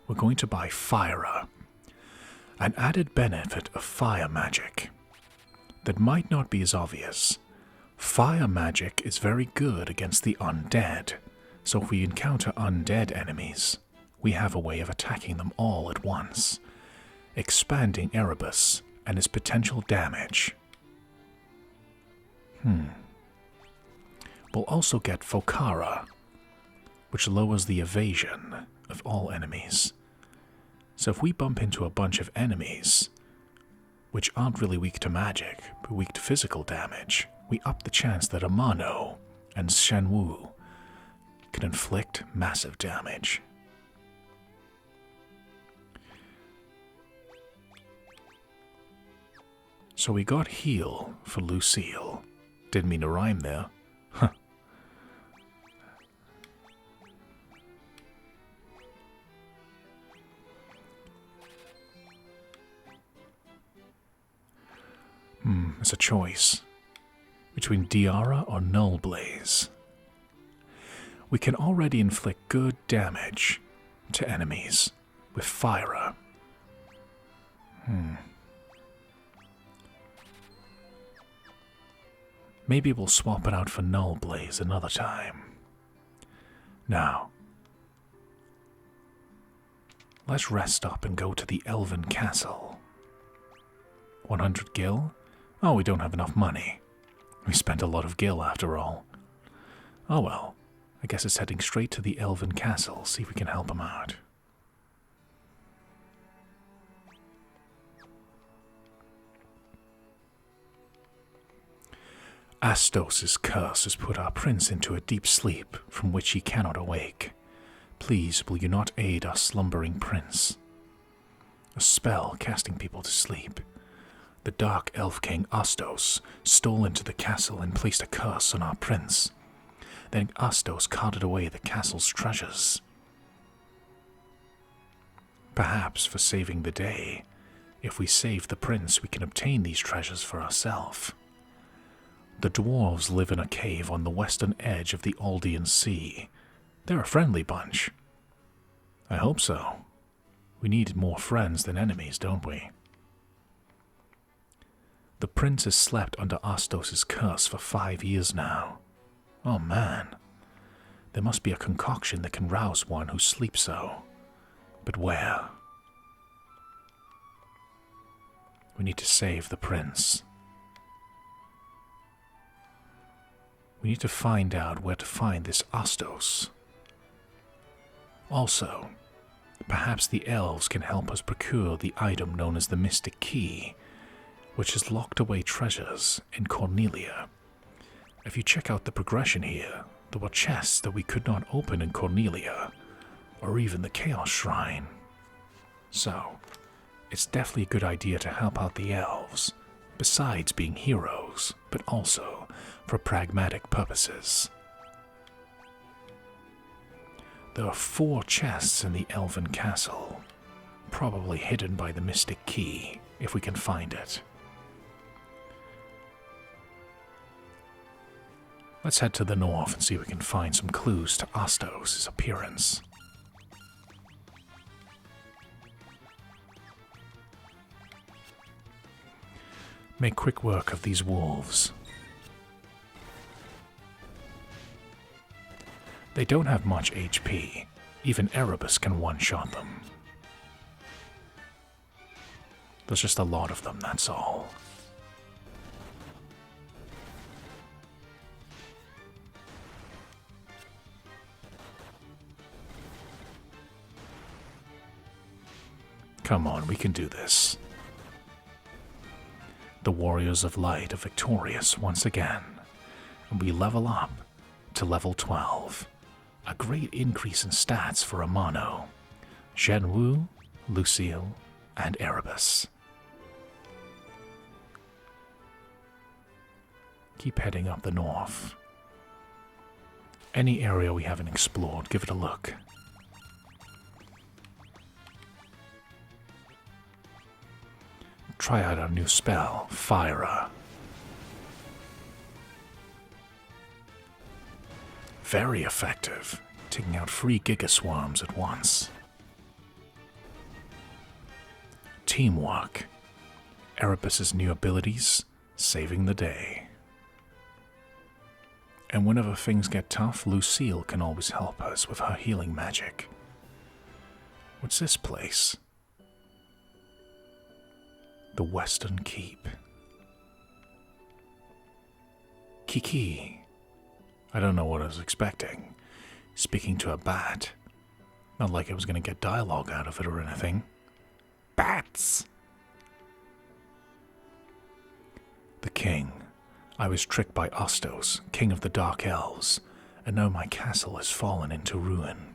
We're going to buy Firer, an added benefit of fire magic that might not be as obvious. Fire magic is very good against the undead, so if we encounter undead enemies, we have a way of attacking them all at once, expanding Erebus and his potential damage. We'll also get Fokara, which lowers the evasion of all enemies. So if we bump into a bunch of enemies which aren't really weak to magic, but weak to physical damage, we up the chance that Amano and Shenwu can inflict massive damage. So we got heal for Lucille. Didn't mean to rhyme there. Huh. It's a choice between Diara or Null Blaze. We can already inflict good damage to enemies with Firer. Maybe we'll swap it out for Null Blaze another time. Now, let's rest up and go to the Elven Castle. 100 gil? Oh, we don't have enough money. We spent a lot of gil after all. Oh well, I guess it's heading straight to the elven castle, see if we can help him out. Astos' curse has put our prince into a deep sleep from which he cannot awake. Please, will you not aid our slumbering prince? A spell casting people to sleep. The dark elf king Astos stole into the castle and placed a curse on our prince. Then Astos carted away the castle's treasures. Perhaps for saving the day, if we save the prince, we can obtain these treasures for ourselves. The dwarves live in a cave on the western edge of the Aldean Sea. They're a friendly bunch. I hope so. We need more friends than enemies, don't we? The prince has slept under Astos' curse for 5 years now. Oh man. There must be a concoction that can rouse one who sleeps so. But where? We need to save the prince. We need to find out where to find this Astos. Also, perhaps the elves can help us procure the item known as the Mystic Key, which has locked away treasures in Cornelia. If you check out the progression here, there were chests that we could not open in Cornelia, or even the Chaos Shrine. So, it's definitely a good idea to help out the elves, besides being heroes, but also for pragmatic purposes. There are 4 chests in the elven castle, probably hidden by the Mystic Key, if we can find it. Let's head to the north and see if we can find some clues to Astos' appearance. Make quick work of these wolves. They don't have much HP. Even Erebus can one-shot them. There's just a lot of them, that's all. Come on, we can do this. The Warriors of Light are victorious once again, and we level up to level 12. A great increase in stats for Amano, Zhenwu, Lucille, and Erebus. Keep heading up the north. Any area we haven't explored, give it a look. Try out our new spell, Fira. Very effective, taking out 3 gigaswarms at once. Teamwork. Erebus's new abilities, saving the day. And whenever things get tough, Lucille can always help us with her healing magic. What's this place? The Western Keep. Kiki. I don't know what I was expecting. Speaking to a bat. Not like I was going to get dialogue out of it or anything. Bats! The king. I was tricked by Astos, king of the Dark Elves, and now my castle has fallen into ruin.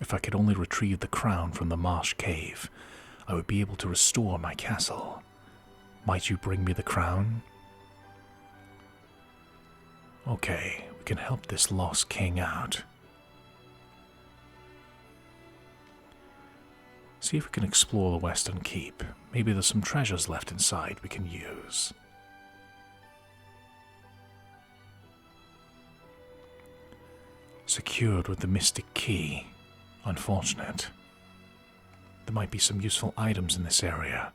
If I could only retrieve the crown from the marsh cave, I would be able to restore my castle. Might you bring me the crown? Okay, we can help this lost king out. See if we can explore the Western Keep. Maybe there's some treasures left inside we can use. Secured with the Mystic Key. Unfortunate. There might be some useful items in this area.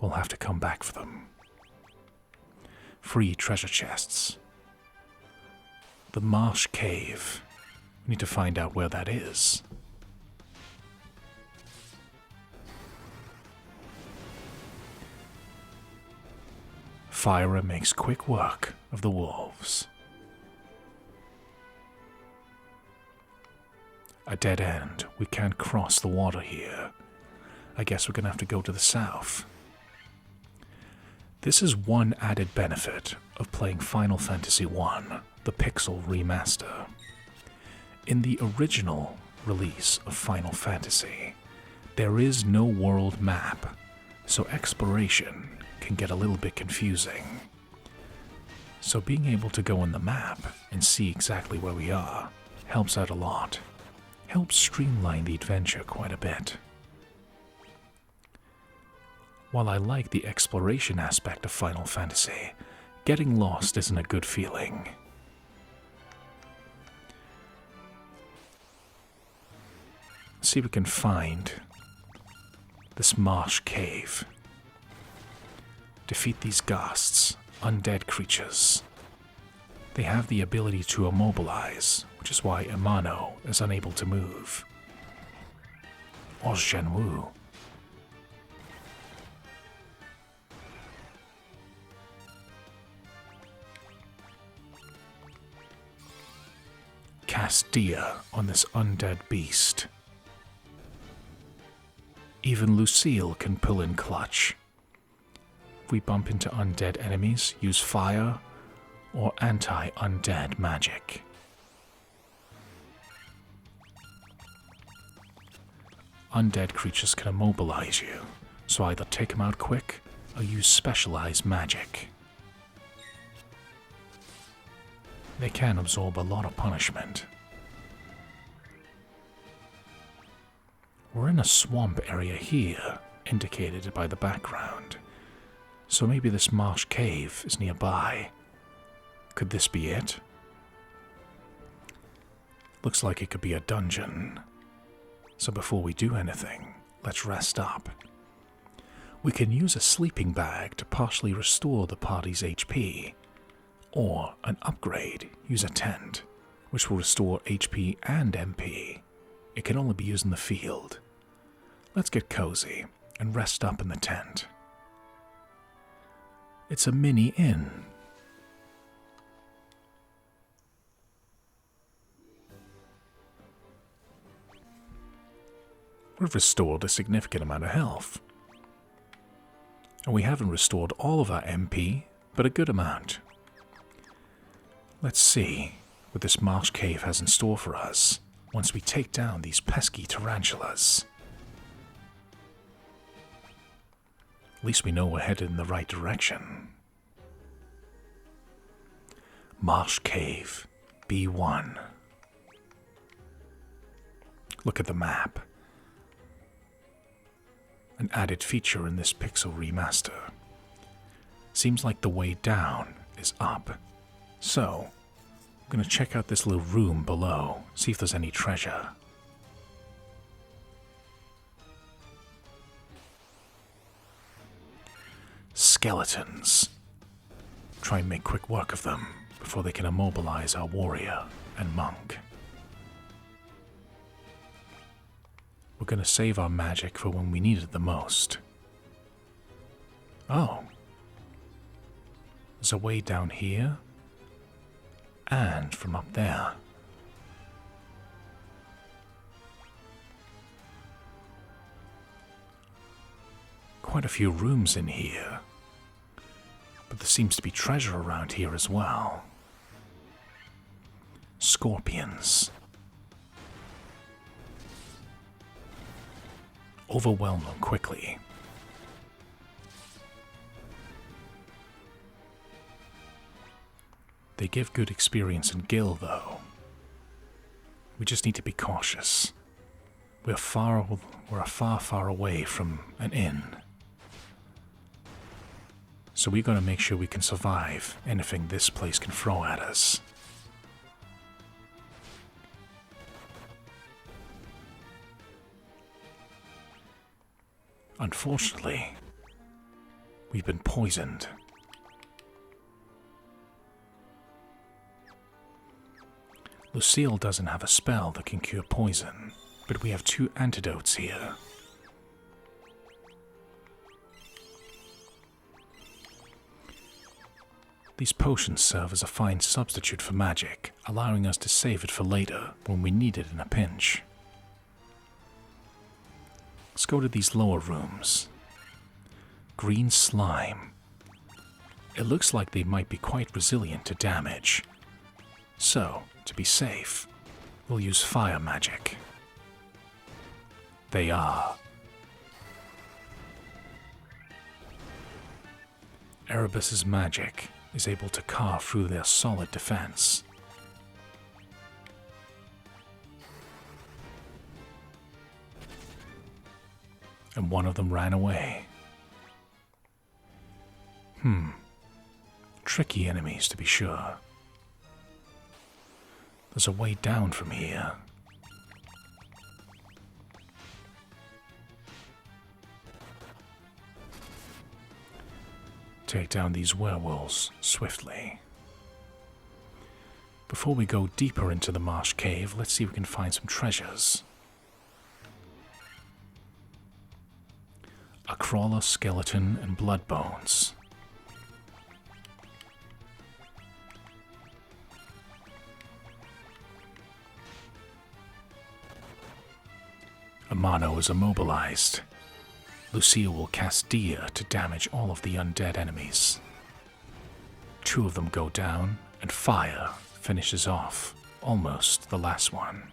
We'll have to come back for them. Free treasure chests. The Marsh Cave. We need to find out where that is. Fyra makes quick work of the wolves. A dead end. We can't cross the water here. I guess we're gonna have to go to the south. This is one added benefit of playing Final Fantasy I, the Pixel Remaster. In the original release of Final Fantasy, there is no world map, so exploration can get a little bit confusing. So being able to go on the map and see exactly where we are helps out a lot. Helps streamline the adventure quite a bit. While I like the exploration aspect of Final Fantasy, getting lost isn't a good feeling. Let's see if we can find this marsh cave. Defeat these ghasts, undead creatures. They have the ability to immobilize, which is why Amano is unable to move. Or Zhenwu. Castilla on this undead beast. Even Lucille can pull in clutch. If we bump into undead enemies, use fire or anti-undead magic. Undead creatures can immobilize you, so either take them out quick or use specialized magic. They can absorb a lot of punishment. We're in a swamp area here, indicated by the background. So maybe this marsh cave is nearby. Could this be it? Looks like it could be a dungeon. So before we do anything, let's rest up. We can use a sleeping bag to partially restore the party's HP. Or an upgrade, use a tent, which will restore HP and MP. It can only be used in the field. Let's get cozy and rest up in the tent. It's a mini inn. We've restored a significant amount of health. And we haven't restored all of our MP, but a good amount. Let's see what this marsh cave has in store for us once we take down these pesky tarantulas. At least we know we're headed in the right direction. Marsh Cave, B1. Look at the map. An added feature in this Pixel Remaster. Seems like the way down is up. So, I'm going to check out this little room below, see if there's any treasure. Skeletons. Try and make quick work of them before they can immobilize our warrior and monk. We're going to save our magic for when we need it the most. Oh. There's a way down here. And from up there. Quite a few rooms in here. But there seems to be treasure around here as well. Scorpions. Overwhelm them quickly. They give good experience in Gil, though. We just need to be cautious. We're far, far away from an inn. So we're going to make sure we can survive anything this place can throw at us. Unfortunately, we've been poisoned. Lucille doesn't have a spell that can cure poison, but we have 2 antidotes here. These potions serve as a fine substitute for magic, allowing us to save it for later when we need it in a pinch. Let's go to these lower rooms. Green slime. It looks like they might be quite resilient to damage. So, to be safe, we'll use fire magic. They are. Erebus's magic is able to carve through their solid defense. And one of them ran away. Tricky enemies to be sure. There's a way down from here. Take down these werewolves swiftly. Before we go deeper into the marsh cave, let's see if we can find some treasures. A crawler skeleton and blood bones. Amano is immobilized. Lucille will cast Dia to damage all of the undead enemies. 2 of them go down, and fire finishes off almost the last one.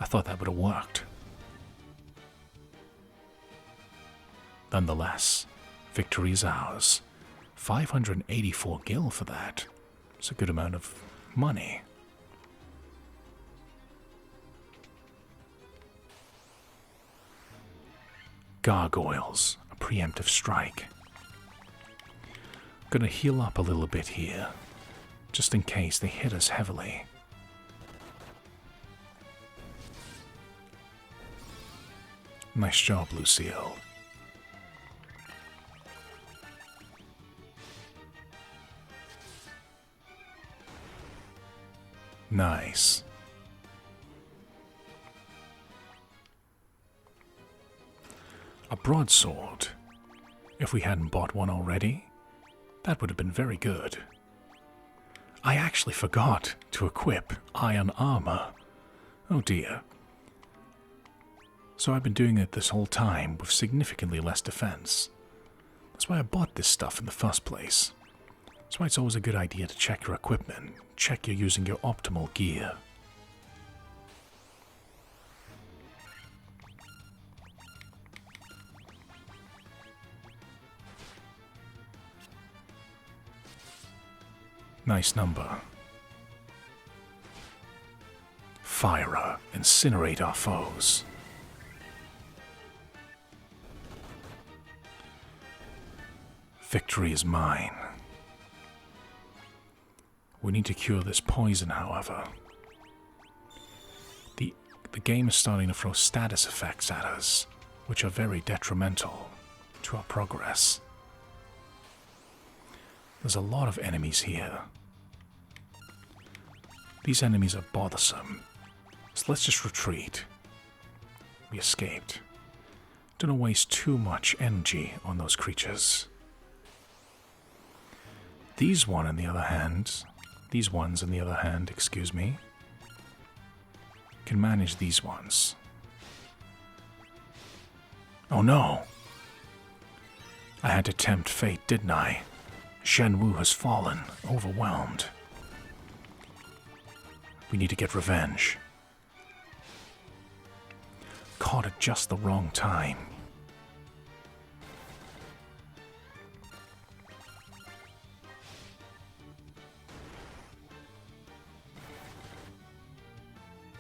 I thought that would have worked. Nonetheless, victory is ours. 584 gil for that. It's a good amount of money. Gargoyles, a preemptive strike. I'm gonna heal up a little bit here, just in case they hit us heavily. Nice job, Lucille. Nice. A broadsword. If we hadn't bought one already, that would have been very good. I actually forgot to equip iron armor. Oh dear. So I've been doing it this whole time with significantly less defense. That's why I bought this stuff in the first place. That's why it's always a good idea to check your equipment, check you're using your optimal gear. Nice number. Firer, incinerate our foes. Victory is mine. We need to cure this poison, however. The game is starting to throw status effects at us, which are very detrimental to our progress. There's a lot of enemies here. These enemies are bothersome, so let's just retreat. We escaped. Don't waste too much energy on those creatures. These ones, on the other hand, excuse me, can manage these ones. Oh no! I had to tempt fate, didn't I? Shenwu has fallen, overwhelmed. We need to get revenge. Caught at just the wrong time.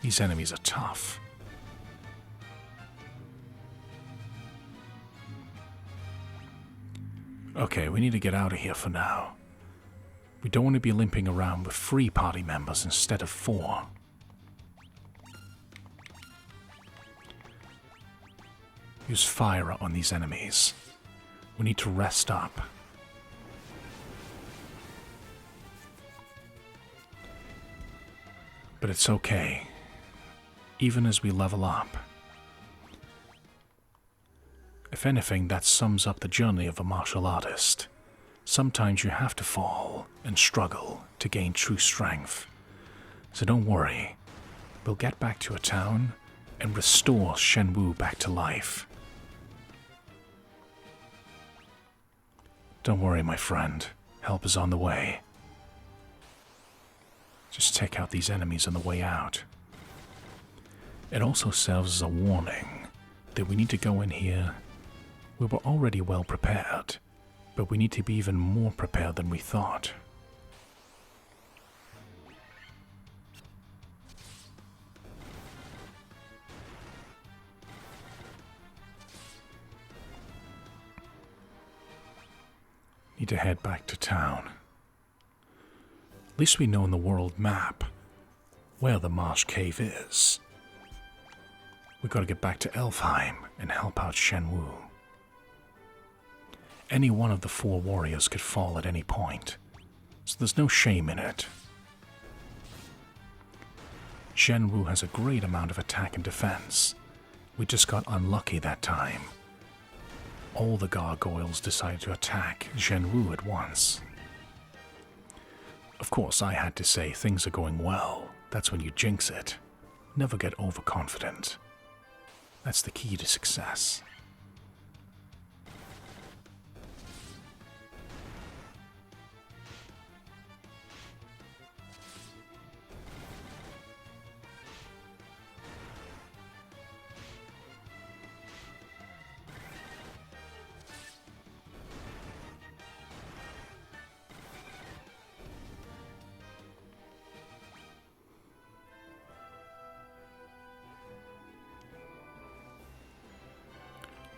These enemies are tough. Okay, we need to get out of here for now. We don't want to be limping around with 3 party members instead of 4. Use fire on these enemies. We need to rest up. But it's okay. Even as we level up. If anything, that sums up the journey of a martial artist. Sometimes you have to fall and struggle to gain true strength. So don't worry, we'll get back to a town and restore Shenwu back to life. Don't worry, my friend. Help is on the way. Just take out these enemies on the way out. It also serves as a warning that we need to go in here. We were already well prepared, but we need to be even more prepared than we thought. Need to head back to town. At least we know on the world map where the marsh cave is. We gotta get back to Elfheim and help out Shenwu. Any one of the 4 warriors could fall at any point, so there's no shame in it. Shenwu has a great amount of attack and defense. We just got unlucky that time. All the gargoyles decided to attack Shenwu at once. Of course, I had to say things are going well. That's when you jinx it. Never get overconfident. That's the key to success.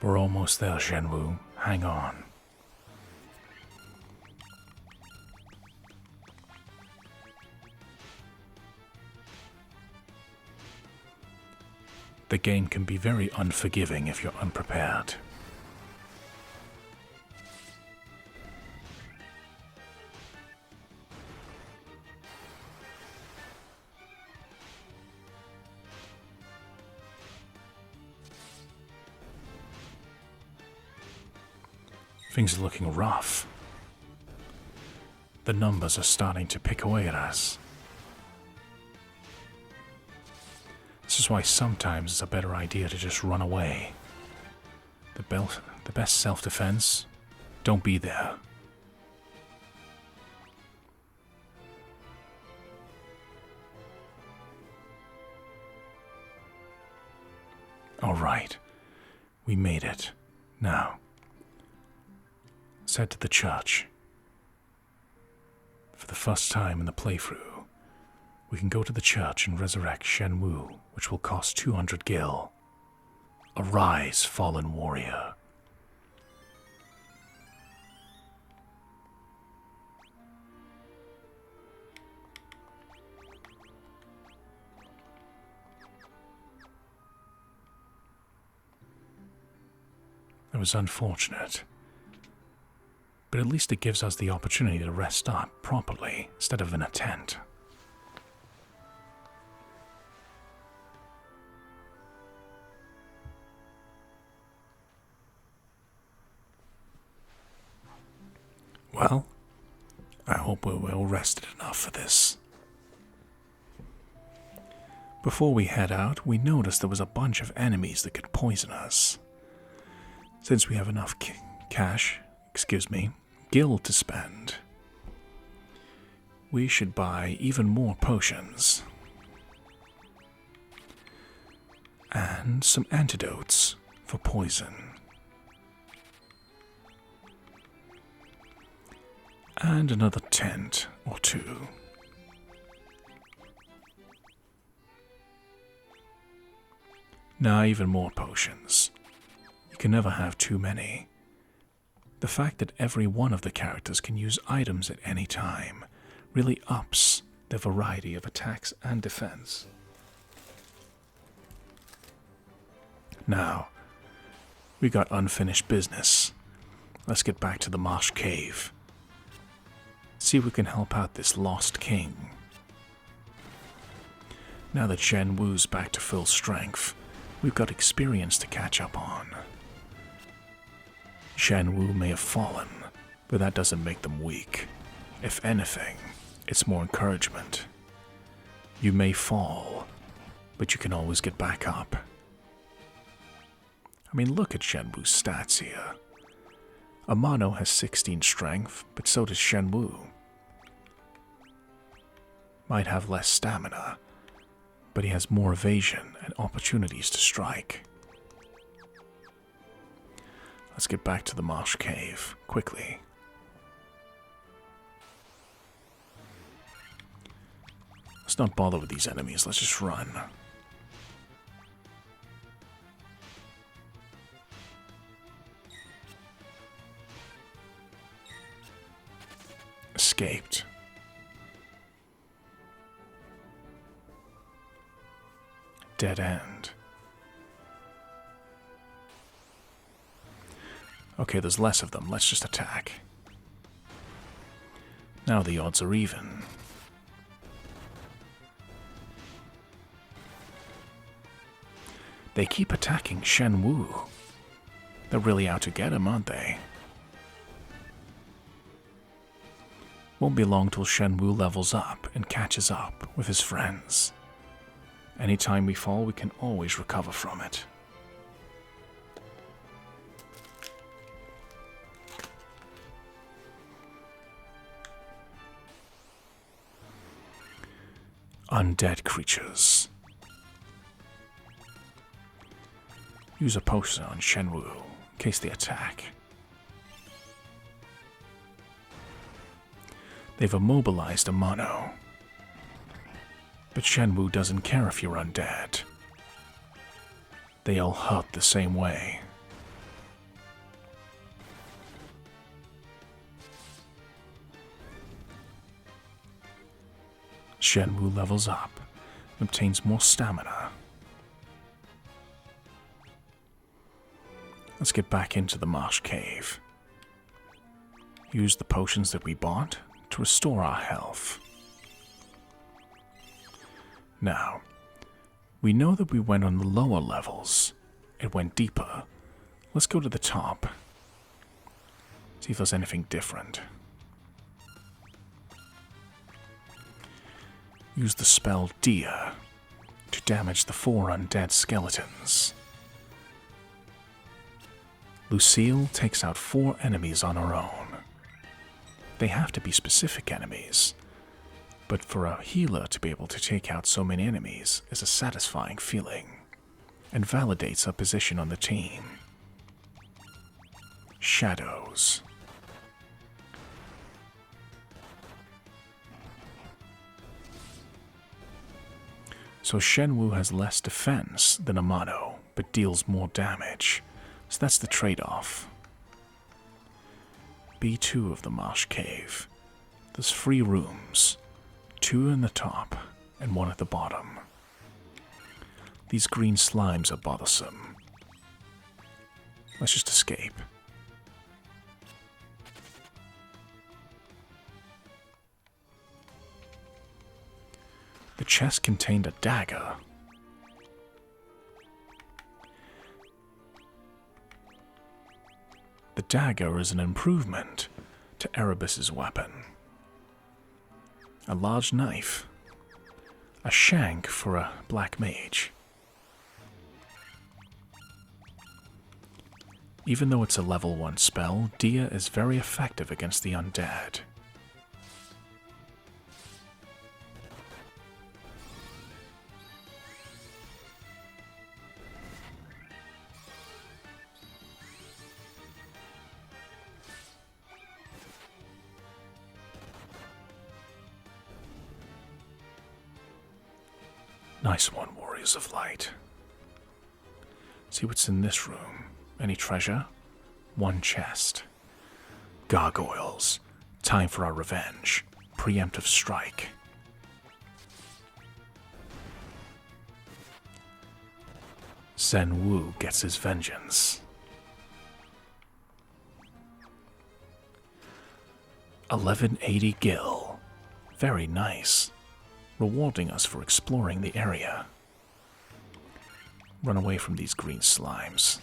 We're almost there, Shenwu. Hang on. The game can be very unforgiving if you're unprepared. Things are looking rough. The numbers are starting to pick away at us. This is why sometimes it's a better idea to just run away. The best self-defense, don't be there. All right, we made it. Now, let's head to the church. For the first time in the playthrough, we can go to the church and resurrect Shenwu, which will cost 200 gil. Arise, fallen warrior. It was unfortunate, but at least it gives us the opportunity to rest up properly instead of in a tent. Well, I hope we're well rested enough for this. Before we head out, we noticed there was a bunch of enemies that could poison us. Since we have enough gil to spend, we should buy even more potions. And some antidotes for poison. And another tent or two. Now even more potions. You can never have too many. The fact that every one of the characters can use items at any time really ups the variety of attacks and defense. Now, we got unfinished business. Let's get back to the Marsh Cave. See if we can help out this lost king. Now that Shenwu's back to full strength, we've got experience to catch up on. Shenwu may have fallen, But that doesn't make them weak. If anything, it's more encouragement. You may fall, but you can always get back up. I mean, look at Shenwu's stats here. Amano has 16 strength, but so does Shenwu. Might have less stamina, but he has more evasion and opportunities to strike. Let's get back to the marsh cave, quickly. Let's not bother with these enemies, let's just run. Escaped. Dead end. Okay, there's less of them. Let's just attack. Now the odds are even. They keep attacking Shenwu. They're really out to get him, aren't they? Won't be long till Shenwu levels up and catches up with his friends. Anytime we fall, we can always recover from it. Undead creatures. Use a potion on Shenwu in case they attack. They've immobilized Amano. But Shenwu doesn't care if you're undead. They all hurt the same way. Shenwu levels up and obtains more stamina. Let's get back into the marsh cave. Use the potions that we bought to restore our health. Now, we know that we went on the lower levels. It went deeper. Let's go to the top. See if there's anything different. Use the spell Dia to damage the 4 undead skeletons. Lucille takes out 4 enemies on her own. They have to be specific enemies, but for a healer to be able to take out so many enemies is a satisfying feeling, and validates her position on the team. Shadows. So Shenwu has less defense than Amano, but deals more damage. So that's the trade-off. B2 of the marsh cave. There's 3 rooms. 2 in the top and 1 at the bottom. These green slimes are bothersome. Let's just escape. The chest contained a dagger. The dagger is an improvement to Erebus's weapon. A large knife. A shank for a black mage. Even though it's a level 1 spell, Dia is very effective against the undead. Nice one, Warriors of Light. See what's in this room. Any treasure? 1 chest. Gargoyles. Time for our revenge. Preemptive strike. Shenwu gets his vengeance. 1180 gil. Very nice. Rewarding us for exploring the area. Run away from these green slimes.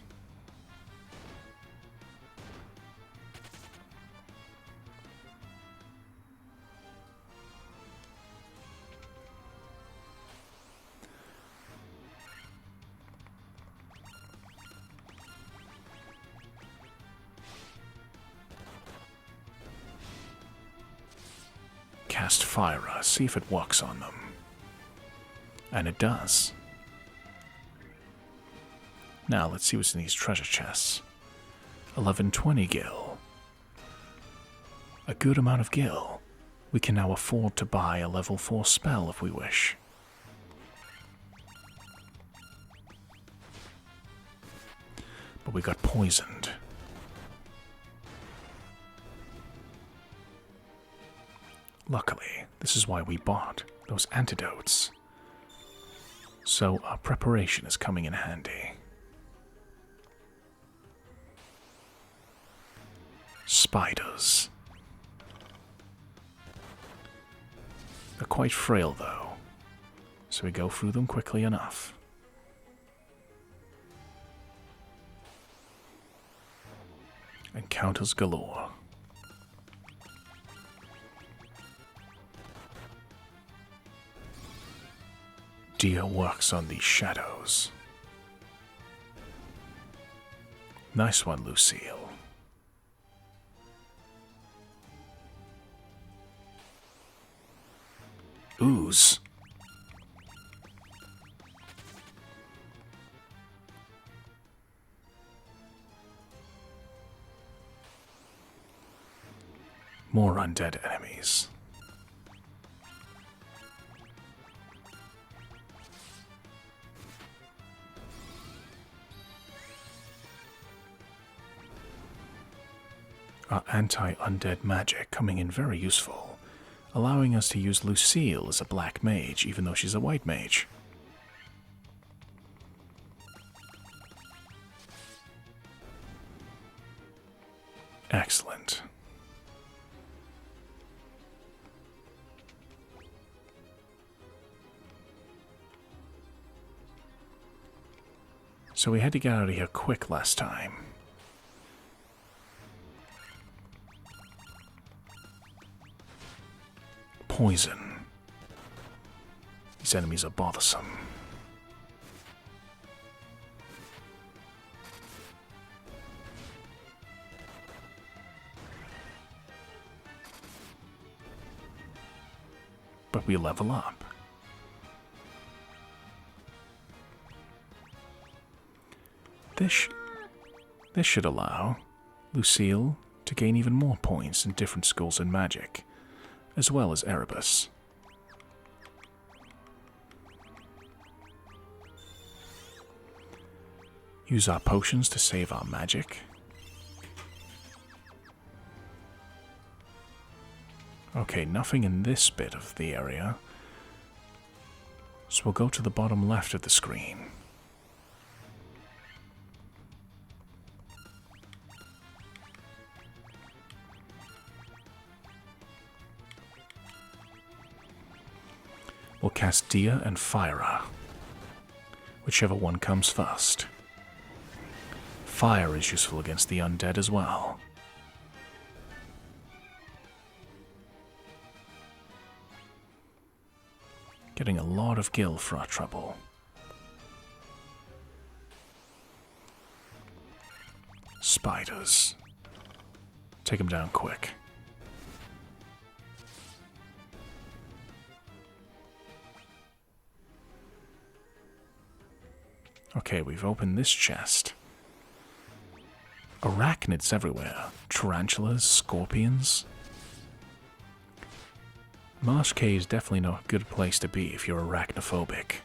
cast Fire, see if it works on them. And it does. Now let's see what's in these treasure chests. 1120 gil. A good amount of gil. We can now afford to buy a level 4 spell if we wish. But we got poisoned. Luckily, this is why we bought those antidotes. So our preparation is coming in handy. Spiders. They're quite frail though, so we go through them quickly enough. Encounters galore. Dia works on these shadows. Nice one, Lucille. Ooze. More undead enemies. Our anti-undead magic coming in very useful, allowing us to use Lucille as a black mage even though she's a white mage. Excellent. So we had to get out of here quick last time. Poison. These enemies are bothersome. But we level up. This should allow Lucille to gain even more points in different schools in magic, as well as Erebus. Use our potions to save our magic. Okay, nothing in this bit of the area. So we'll go to the bottom left of the screen. We'll cast Dia and Fire, whichever one comes first. Fire is useful against the undead as well. Getting a lot of gil for our trouble. Spiders. Take them down quick. Okay, we've opened this chest. Arachnids everywhere. Tarantulas, scorpions. Marsh Cave is definitely not a good place to be if you're arachnophobic.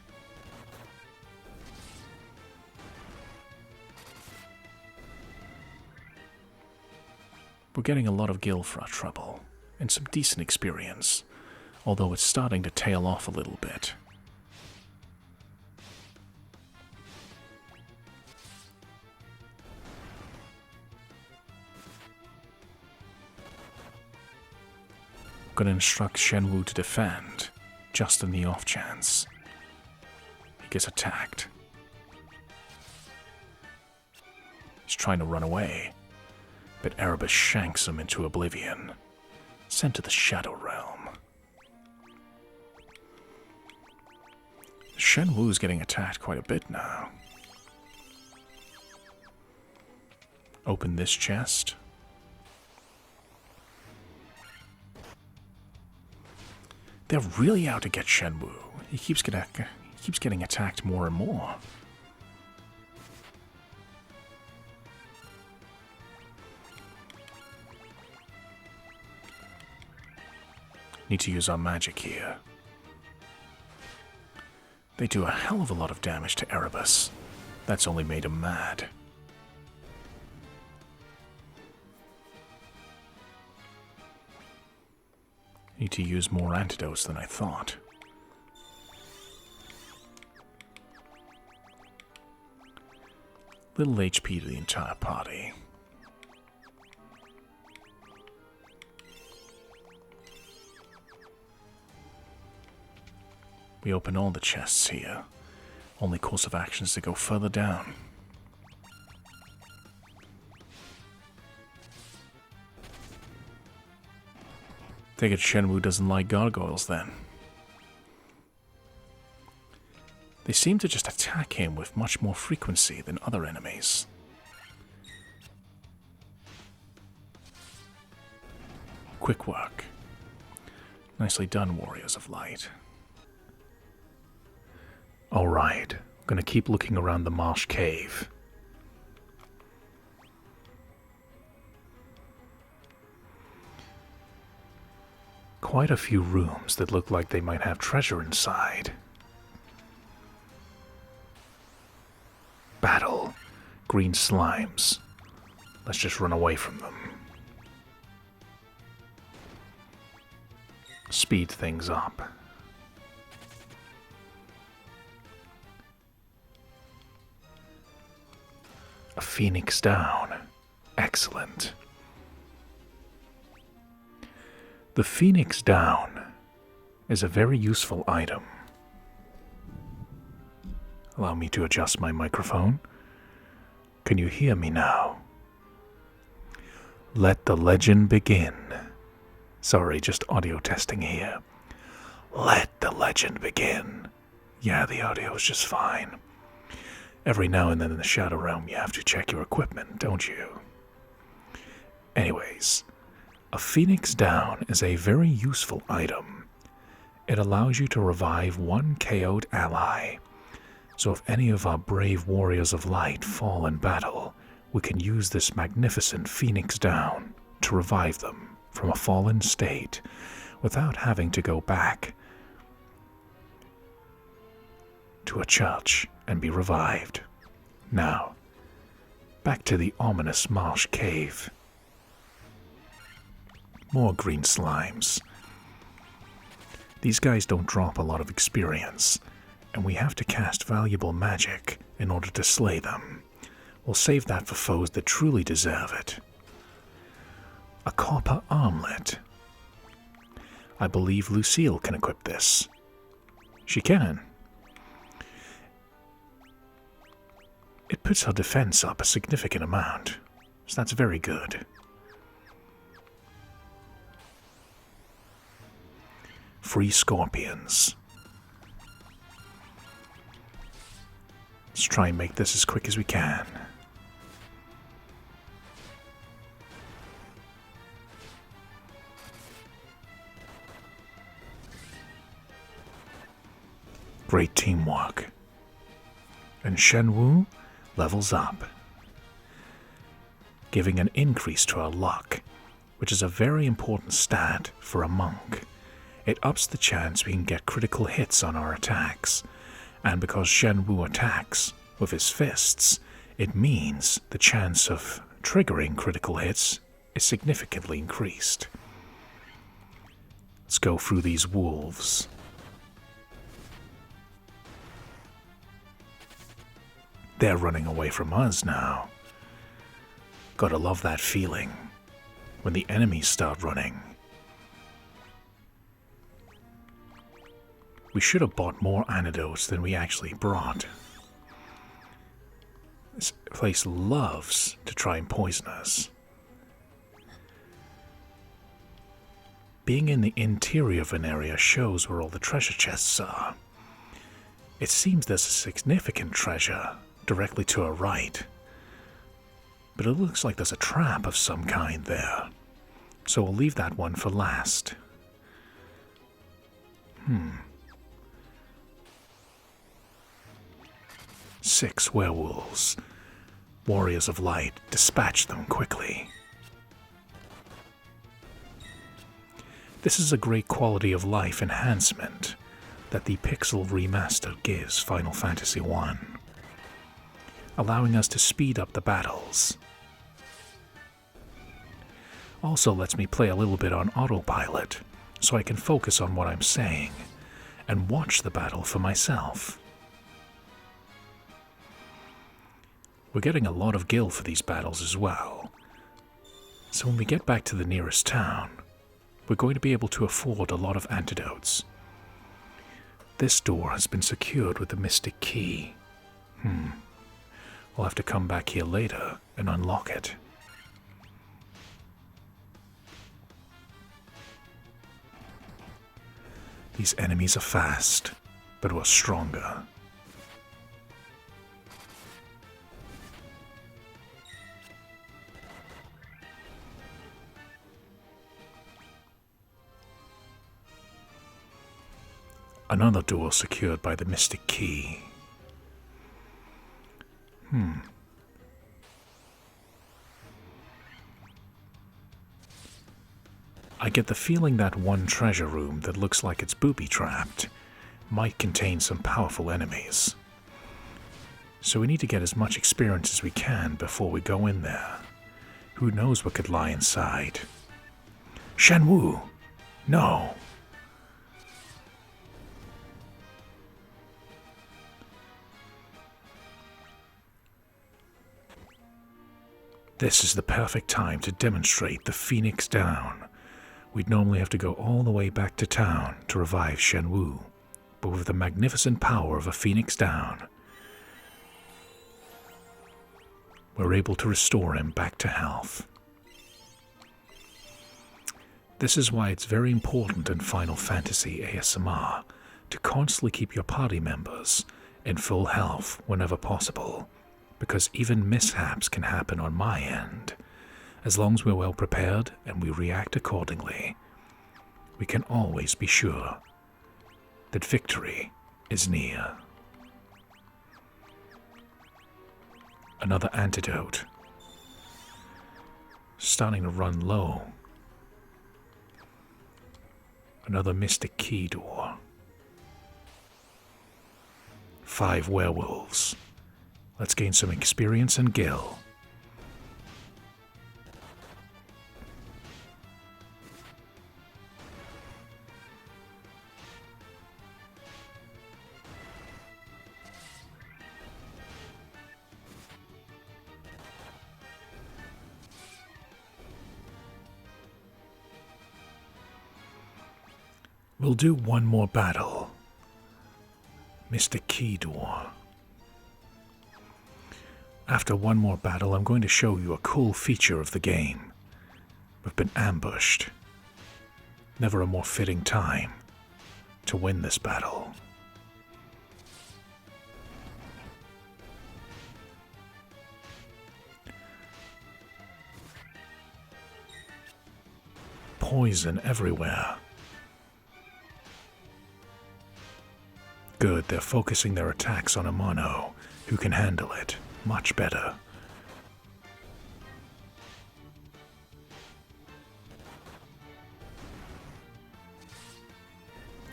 We're getting a lot of gil for our trouble, and some decent experience, although it's starting to tail off a little bit. Gonna instruct Shenwu to defend, just in the off chance he gets attacked. He's trying to run away, but Erebus shanks him into oblivion, sent to the Shadow Realm. Shenwu's getting attacked quite a bit now. Open this chest. They're really out to get Shenwu. He keeps getting attacked more and more. Need to use our magic here. They do a hell of a lot of damage to Erebus. That's only made him mad. Need to use more antidotes than I thought. Little HP to the entire party. We open all the chests here. Only course of action is to go further down. Take it Shenwu doesn't like gargoyles then. They seem to just attack him with much more frequency than other enemies. Quick work. Nicely done, Warriors of Light. Alright, gonna keep looking around the marsh cave. Quite a few rooms that look like they might have treasure inside. Battle. Green slimes. Let's just run away from them. Speed things up. A phoenix down. Excellent. The phoenix down is a very useful item. Allow me to adjust my microphone. Can you hear me now? Let the legend begin. Sorry, just audio testing here. Let the legend begin. Yeah, the audio is just fine. Every now and then in the Shadow Realm you have to check your equipment, don't you? Anyways, a Phoenix Down is a very useful item. It allows you to revive one KO'd ally. So if any of our brave Warriors of Light fall in battle, we can use this magnificent Phoenix Down to revive them from a fallen state without having to go back to a church and be revived. Now, back to the ominous marsh cave. More green slimes. These guys don't drop a lot of experience, and we have to cast valuable magic in order to slay them. We'll save that for foes that truly deserve it. A copper armlet. I believe Lucille can equip this. She can. It puts her defense up a significant amount, so that's very good. Free scorpions. Let's try and make this as quick as we can. Great teamwork. And Shenwu levels up, giving an increase to our luck, which is a very important stat for a monk. It ups the chance we can get critical hits on our attacks, and because Shenwu attacks with his fists, it means the chance of triggering critical hits is significantly increased. Let's go through these wolves. They're running away from us now. Gotta love that feeling when the enemies start running. We should have bought more antidotes than we actually brought. This place loves to try and poison us. Being in the interior of an area shows where all the treasure chests are. It seems there's a significant treasure directly to our right, but it looks like there's a trap of some kind there, so we'll leave that one for last. 6 werewolves. Warriors of Light, dispatch them quickly. This is a great quality of life enhancement that the Pixel Remaster gives Final Fantasy I, allowing us to speed up the battles. Also lets me play a little bit on autopilot, so I can focus on what I'm saying and watch the battle for myself. We're getting a lot of gil for these battles as well, so when we get back to the nearest town, we're going to be able to afford a lot of antidotes. This door has been secured with the mystic key. We'll have to come back here later and unlock it. These enemies are fast, but we're stronger. Another door secured by the mystic key. I get the feeling that one treasure room that looks like it's booby-trapped might contain some powerful enemies. So we need to get as much experience as we can before we go in there. Who knows what could lie inside? Shenwu! No! This is the perfect time to demonstrate the Phoenix Down. We'd normally have to go all the way back to town to revive Shenwu, but with the magnificent power of a Phoenix Down, we're able to restore him back to health. This is why it's very important in Final Fantasy ASMR to constantly keep your party members in full health whenever possible, because even mishaps can happen on my end. As long as we're well prepared and we react accordingly, we can always be sure that victory is near. Another antidote. Starting to run low. Another mystic key door. 5 werewolves. Let's gain some experience and gil. We'll do one more battle. Mystic Key Door. After one more battle, I'm going to show you a cool feature of the game. We've been ambushed. Never a more fitting time to win this battle. Poison everywhere. Good, they're focusing their attacks on Amano, who can handle it much better.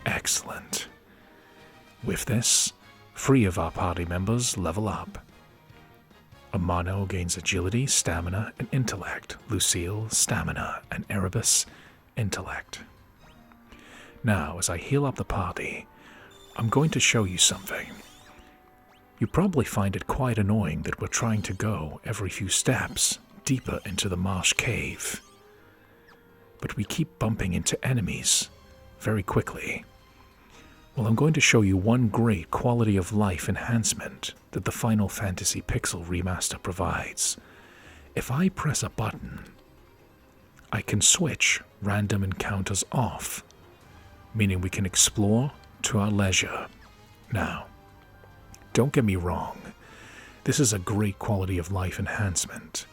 Excellent. With this, 3 of our party members level up. Amano gains agility, stamina, and intellect. Lucille, stamina, and Erebus, intellect. Now, as I heal up the party, I'm going to show you something. You probably find it quite annoying that we're trying to go every few steps deeper into the marsh cave. But we keep bumping into enemies very quickly. Well, I'm going to show you one great quality of life enhancement that the Final Fantasy Pixel Remaster provides. If I press a button, I can switch random encounters off, meaning we can explore to our leisure. Now, don't get me wrong, this is a great quality of life enhancement.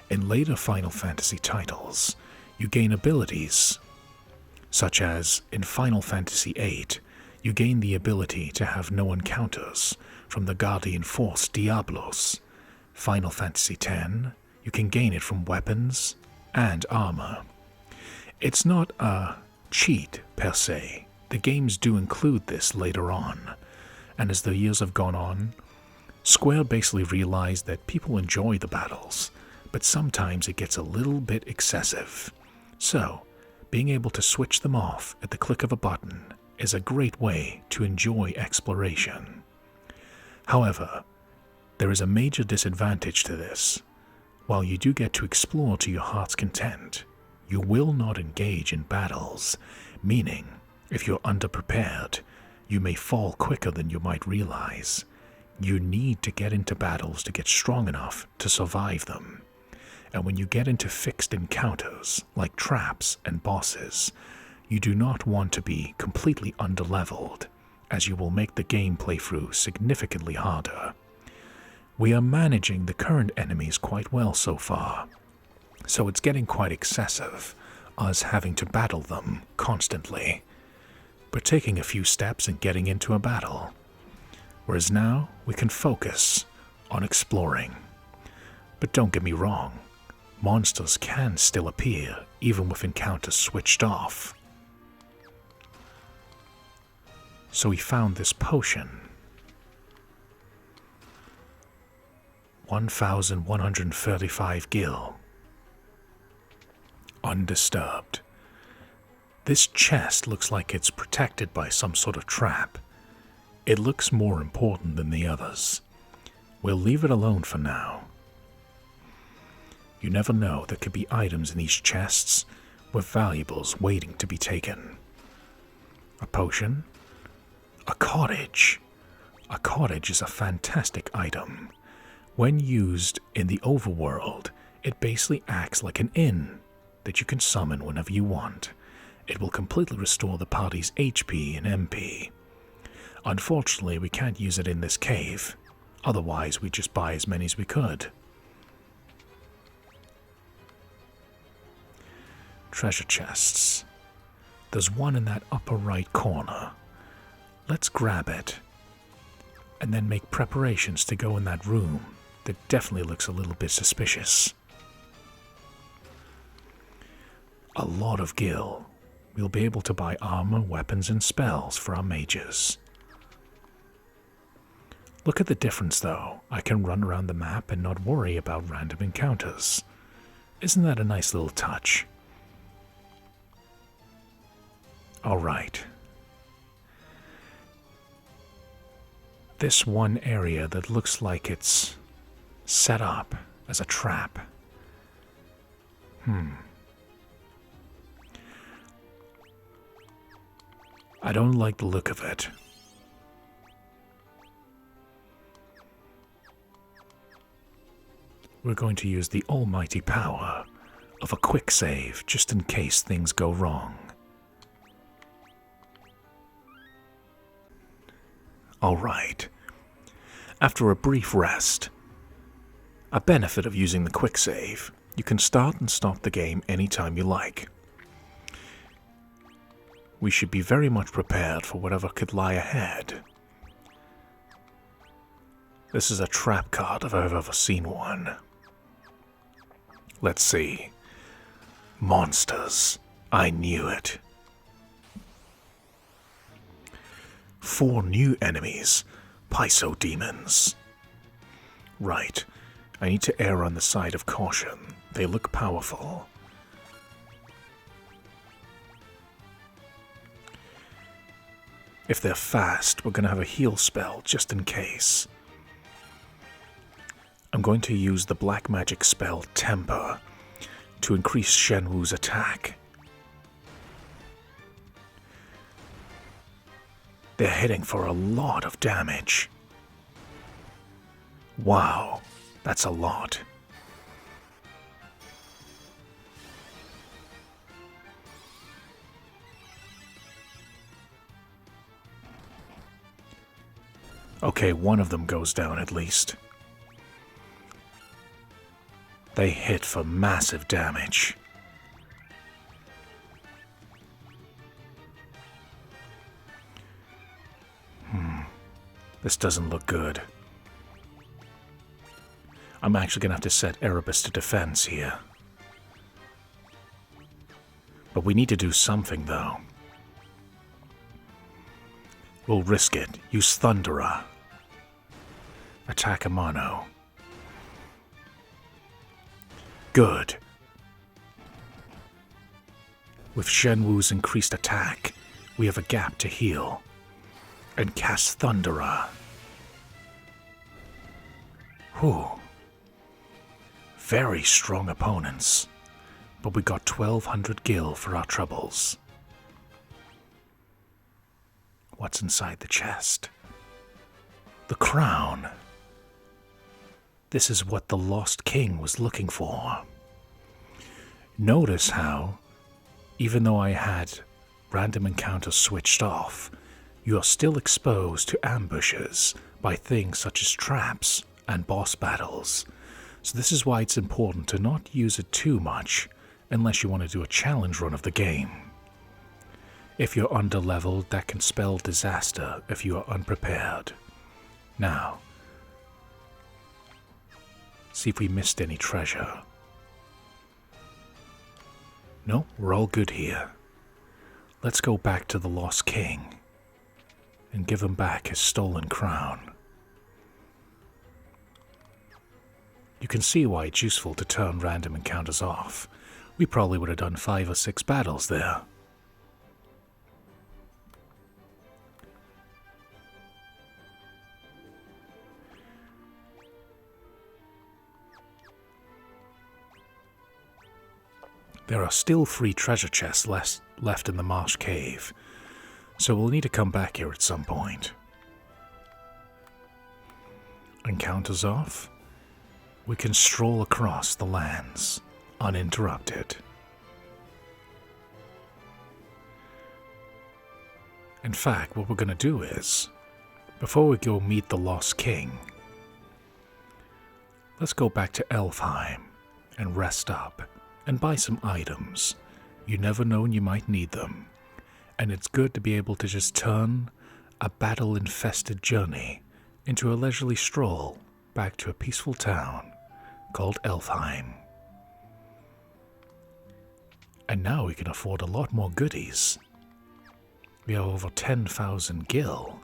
In later Final Fantasy titles, you gain abilities, such as in Final Fantasy VIII, You gain the ability to have no encounters from the Guardian Force Diablos. Final Fantasy X, you can gain it from weapons and armor. It's not a cheat per se. The games do include this later on, and as the years have gone on, Square basically realized that people enjoy the battles, but sometimes it gets a little bit excessive. So, being able to switch them off at the click of a button is a great way to enjoy exploration. However, there is a major disadvantage to this. While you do get to explore to your heart's content, you will not engage in battles, meaning, if you're underprepared, you may fall quicker than you might realize. You need to get into battles to get strong enough to survive them. And when you get into fixed encounters, like traps and bosses, you do not want to be completely underleveled, as you will make the game playthrough significantly harder. We are managing the current enemies quite well so far, so it's getting quite excessive, us having to battle them constantly. We're taking a few steps and getting into a battle, whereas now we can focus on exploring. But don't get me wrong, monsters can still appear even with encounters switched off. So we found this potion. 1,135 gil. Undisturbed. This chest looks like it's protected by some sort of trap. It looks more important than the others. We'll leave it alone for now. You never know, there could be items in these chests with valuables waiting to be taken. A potion? A cottage. A cottage is a fantastic item. When used in the overworld, it basically acts like an inn that you can summon whenever you want. It will completely restore the party's HP and MP. Unfortunately, we can't use it in this cave. Otherwise, we'd just buy as many as we could. Treasure chests. There's one in that upper right corner. Let's grab it, and then make preparations to go in that room that definitely looks a little bit suspicious. A lot of gil. We'll be able to buy armor, weapons, and spells for our mages. Look at the difference, though. I can run around the map and not worry about random encounters. Isn't that a nice little touch? Alright. This one area that looks like it's set up as a trap. I don't like the look of it. We're going to use the almighty power of a quick save just in case things go wrong. Alright. After a brief rest, a benefit of using the quick save, you can start and stop the game anytime you like. We should be very much prepared for whatever could lie ahead. This is a trap card if I've ever seen one. Let's see. Monsters. I knew it. 4 new enemies. Pyso demons. Right. I need to err on the side of caution. They look powerful. If they're fast, we're going to have a heal spell just in case. I'm going to use the black magic spell Temper to increase Shenwu's attack. They're hitting for a lot of damage. Wow, that's a lot. Okay, one of them goes down at least. They hit for massive damage. This doesn't look good. I'm actually going to have to set Erebus to defense here. But we need to do something, though. We'll risk it. Use Thunderer. Attack Amano. Good. With Shenwu's increased attack, we have a gap to heal. And cast Thunderer. Whew. Very strong opponents. But we got 1200 gil for our troubles. What's inside the chest? The crown. This is what the Lost King was looking for. Notice how, even though I had random encounters switched off, you are still exposed to ambushes by things such as traps and boss battles. So this is why it's important to not use it too much unless you want to do a challenge run of the game. If you're underleveled, that can spell disaster if you are unprepared. Now, see if we missed any treasure. No, we're all good here. Let's go back to the Lost King and give him back his stolen crown. You can see why it's useful to turn random encounters off. We probably would have done 5 or 6 battles there. There are still 3 treasure chests left in the Marsh Cave, so we'll need to come back here at some point. Encounters off, we can stroll across the lands, uninterrupted. In fact, what we're going to do is, before we go meet the Lost King, let's go back to Elfheim and rest up. And buy some items. You never know when you might need them. And it's good to be able to just turn a battle-infested journey into a leisurely stroll back to a peaceful town called Elfheim. And now we can afford a lot more goodies. We have over 10,000 gil.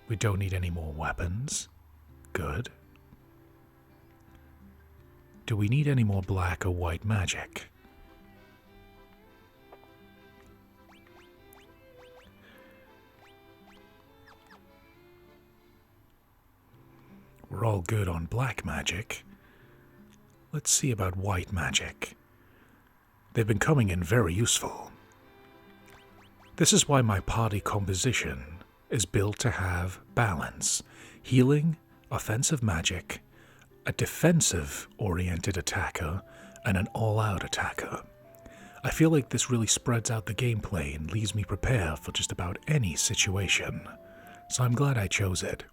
We don't need any more weapons. Good. Do we need any more black or white magic? We're all good on black magic. Let's see about white magic. They've been coming in very useful. This is why my party composition is built to have balance, healing, offensive magic, a defensive-oriented attacker, and an all-out attacker. I feel like this really spreads out the gameplay and leaves me prepared for just about any situation, so I'm glad I chose it.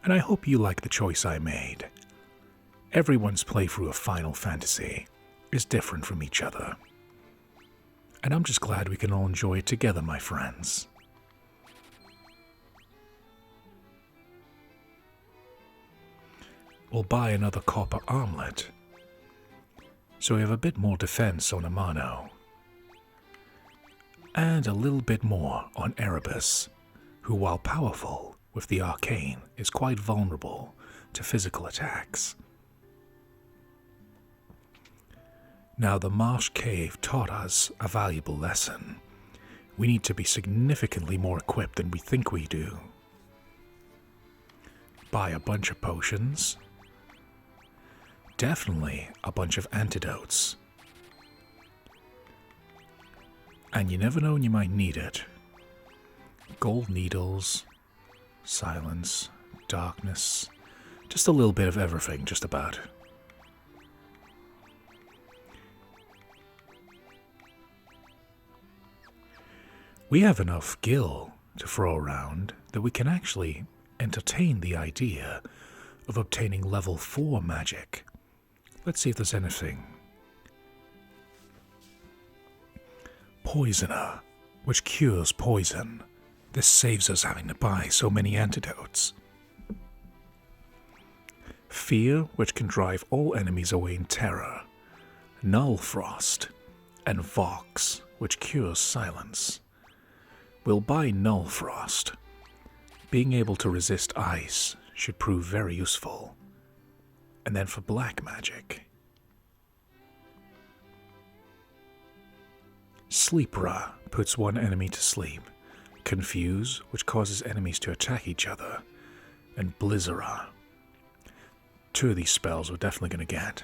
And I hope you like the choice I made. Everyone's playthrough of Final Fantasy is different from each other. And I'm just glad we can all enjoy it together, my friends. We'll buy another copper armlet, so we have a bit more defense on Amano, and a little bit more on Erebus, who, while powerful with the arcane, is quite vulnerable to physical attacks. Now, the Marsh Cave taught us a valuable lesson. We need to be significantly more equipped than we think we do. Buy a bunch of potions. Definitely a bunch of antidotes. And you never know when you might need it. Gold needles, silence, darkness, just a little bit of everything, just about. We have enough gil to throw around that we can actually entertain the idea of obtaining level 4 magic. Let's see if there's anything. Poisoner, which cures poison. This saves us having to buy so many antidotes. Fear, which can drive all enemies away in terror. Null Frost. And Vox, which cures silence. We'll buy Null Frost. Being able to resist ice should prove very useful. And then for black magic. Sleepra puts one enemy to sleep. Confuse, which causes enemies to attack each other. And Blizzara. Two of these spells we're definitely going to get.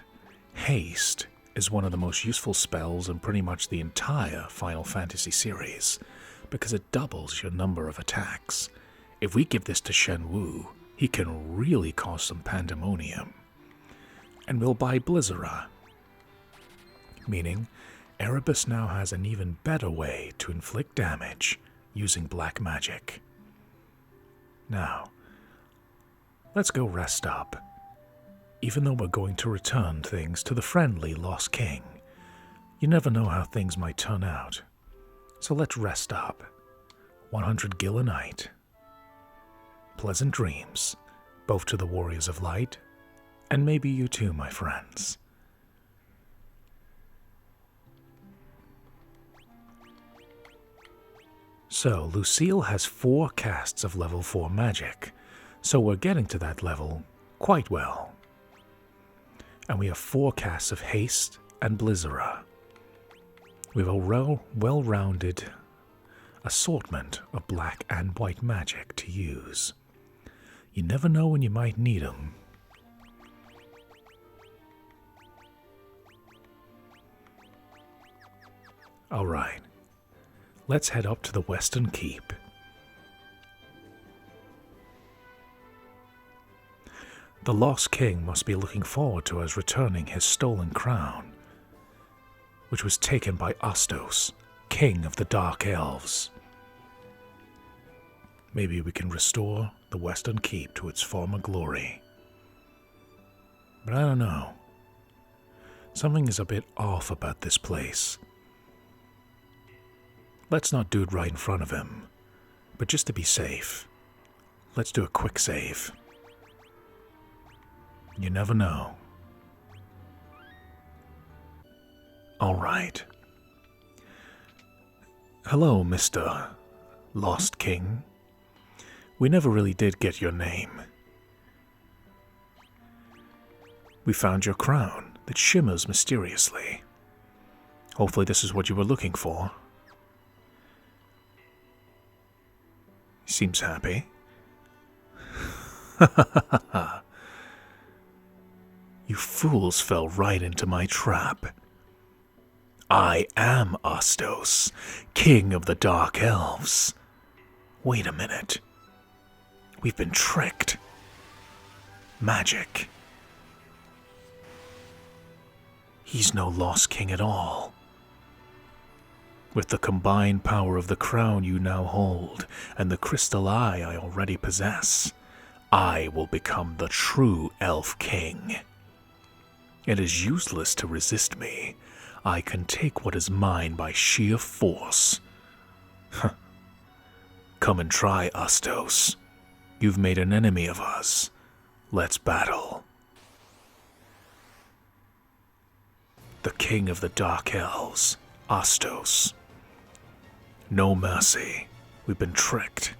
Haste is one of the most useful spells in pretty much the entire Final Fantasy series, because it doubles your number of attacks. If we give this to Shenwu, he can really cause some pandemonium. And we'll buy Blizzara, meaning Erebus now has an even better way to inflict damage using black magic. Now, let's go rest up. Even though we're going to return things to the friendly Lost King, you never know how things might turn out. So let's rest up. 100 gil a night. Pleasant dreams, both to the Warriors of Light, and maybe you too, my friends. So, Lucille has 4 casts of level 4 magic, so we're getting to that level quite well. And we have 4 casts of Haste and Blizzara. We have a well-rounded assortment of black and white magic to use. You never know when you might need them. Alright, let's head up to the Western Keep. The Lost King must be looking forward to us returning his stolen crown, which was taken by Astos, King of the Dark Elves. Maybe we can restore the Western Keep to its former glory. But I don't know. Something is a bit off about this place. Let's not do it right in front of him, but just to be safe, let's do a quick save. You never know. All right. Hello, Mr. Lost King. We never really did get your name. We found your crown that shimmers mysteriously. Hopefully this is what you were looking for. Seems happy. You fools fell right into my trap. I am Astos, King of the Dark Elves. Wait a minute. We've been tricked. Magic. He's no Lost King at all. With the combined power of the crown you now hold and the crystal eye I already possess, I will become the true Elf King. It is useless to resist me. I can take what is mine by sheer force. Come and try, Astos. You've made an enemy of us. Let's battle. The King of the Dark Elves, Astos. No mercy. We've been tricked.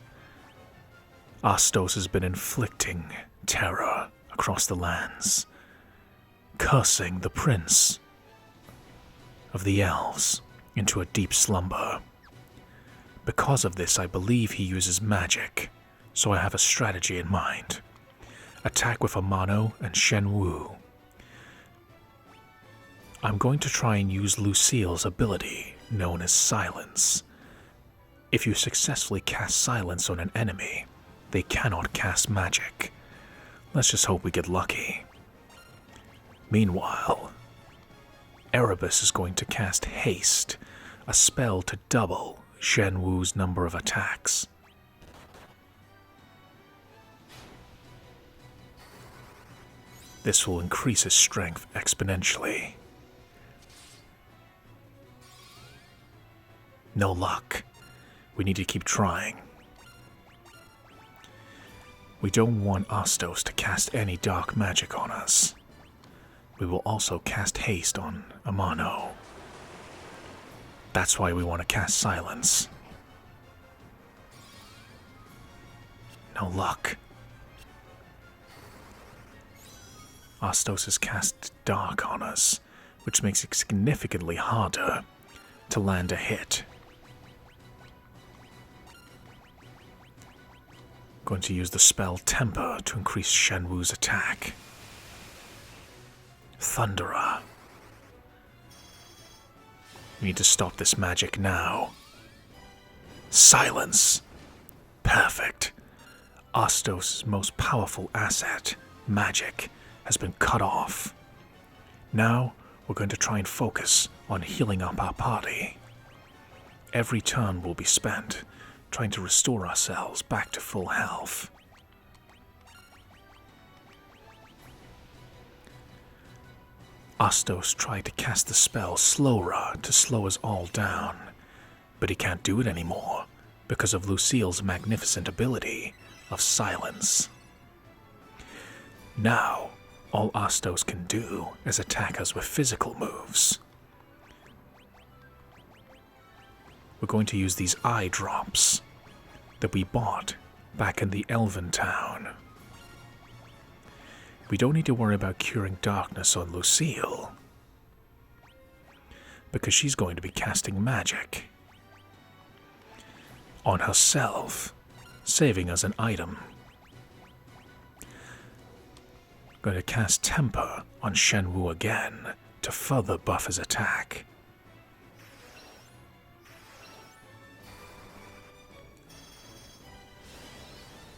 Astos has been inflicting terror across the lands, cursing the prince of the elves into a deep slumber. Because of this, I believe he uses magic, so I have a strategy in mind. Attack with Amano and Shenwu. I'm going to try and use Lucille's ability, known as Silence. If you successfully cast Silence on an enemy, they cannot cast magic. Let's just hope we get lucky. Meanwhile, Erebus is going to cast Haste, a spell to double Shenwu's number of attacks. This will increase his strength exponentially. No luck. We need to keep trying. We don't want Astos to cast any dark magic on us. We will also cast haste on Amano. That's why we want to cast silence. No luck. Astos has cast dark on us, which makes it significantly harder to land a hit. Going to use the spell Temper to increase Shenwu's attack. Thunderer. We need to stop this magic now. Silence. Perfect. Astos' most powerful asset, magic, has been cut off. Now we're going to try and focus on healing up our party. Every turn will be spent trying to restore ourselves back to full health. Astos tried to cast the spell Slower to slow us all down, but he can't do it anymore because of Lucille's magnificent ability of silence. Now, all Astos can do is attack us with physical moves. We're going to use these eye drops that we bought back in the Elven town. We don't need to worry about curing darkness on Lucille, because she's going to be casting magic on herself, saving us an item. Going to cast Temper on Shenwu again to further buff his attack.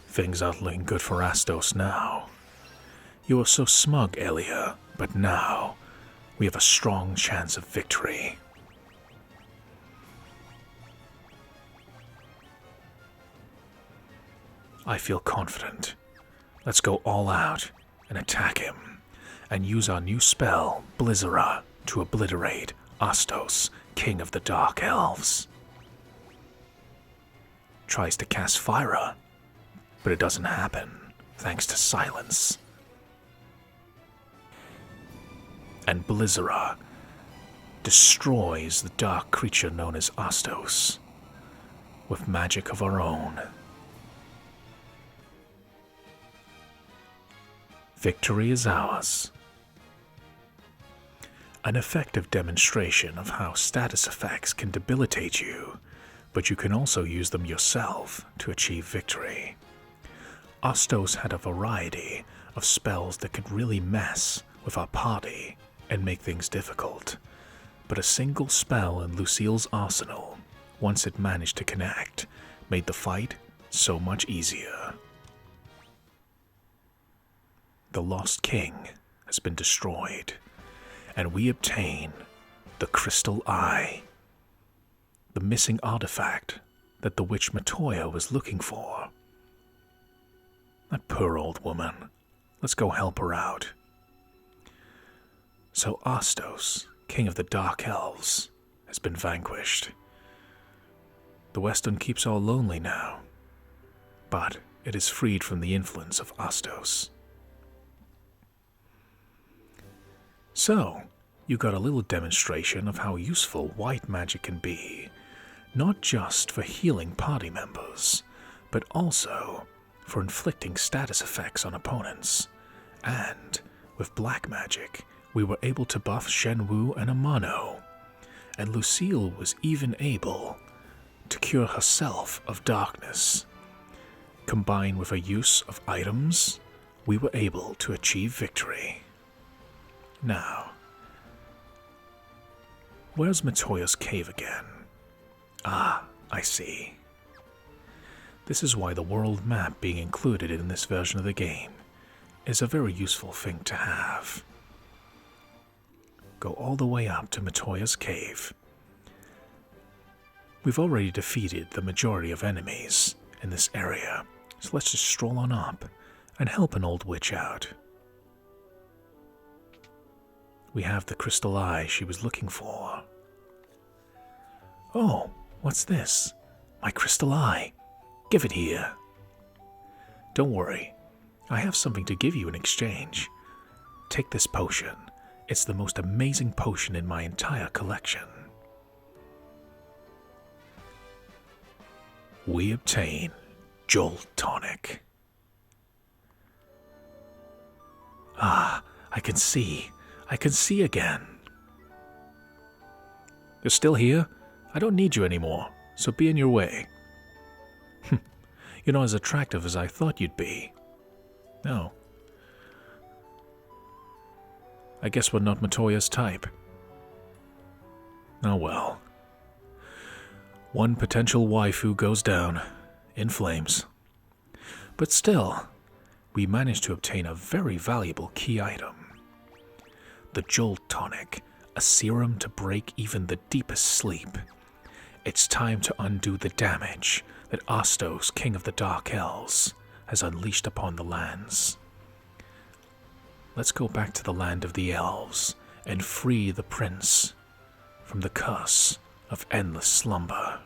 Things aren't looking good for Astos now. You were so smug, Elia, but now we have a strong chance of victory. I feel confident. Let's go all out and attack him, and use our new spell, Blizzera, to obliterate Astos, King of the Dark Elves. Tries to cast Fire, but it doesn't happen, thanks to silence. And Blizzera destroys the dark creature known as Astos with magic of her own. Victory is ours. An effective demonstration of how status effects can debilitate you, but you can also use them yourself to achieve victory. Astos had a variety of spells that could really mess with our party and make things difficult, but a single spell in Lucille's arsenal, once it managed to connect, made the fight so much easier. The Lost King has been destroyed, and we obtain the Crystal Eye, the missing artifact that the witch Matoya was looking for. That poor old woman. Let's go help her out. So Astos, King of the Dark Elves, has been vanquished. The Western keep's all lonely now, but it is freed from the influence of Astos. So, you got a little demonstration of how useful white magic can be, not just for healing party members, but also for inflicting status effects on opponents. And with black magic, we were able to buff Shenwu and Amano, and Lucille was even able to cure herself of darkness. Combined with a use of items, we were able to achieve victory. Now, where's Matoya's cave again? Ah, I see. This is why the world map being included in this version of the game is a very useful thing to have. Go all the way up to Matoya's cave. We've already defeated the majority of enemies in this area, so let's just stroll on up and help an old witch out. We have the crystal eye she was looking for. Oh, what's this? My crystal eye. Give it here. Don't worry, I have something to give you in exchange. Take this potion. It's the most amazing potion in my entire collection. We obtain Jolt Tonic. Ah, I can see again. You're still here? I don't need you anymore, so be in your way. You're not as attractive as I thought you'd be. No. I guess we're not Matoya's type. Oh well. One potential waifu goes down, in flames. But still, we managed to obtain a very valuable key item. The Jolt Tonic, a serum to break even the deepest sleep. It's time to undo the damage that Astos, King of the Dark Elves, has unleashed upon the lands. Let's go back to the land of the elves and free the prince from the curse of endless slumber.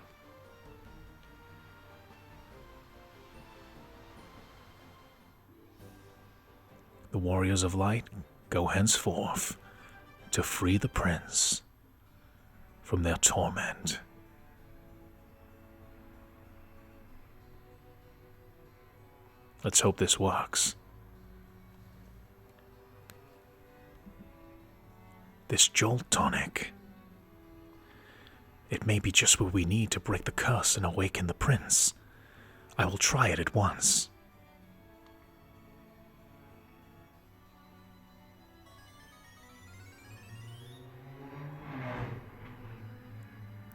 The warriors of light go henceforth to free the prince from their torment. Let's hope this works. This Jolt Tonic. It may be just what we need to break the curse and awaken the prince. I will try it at once.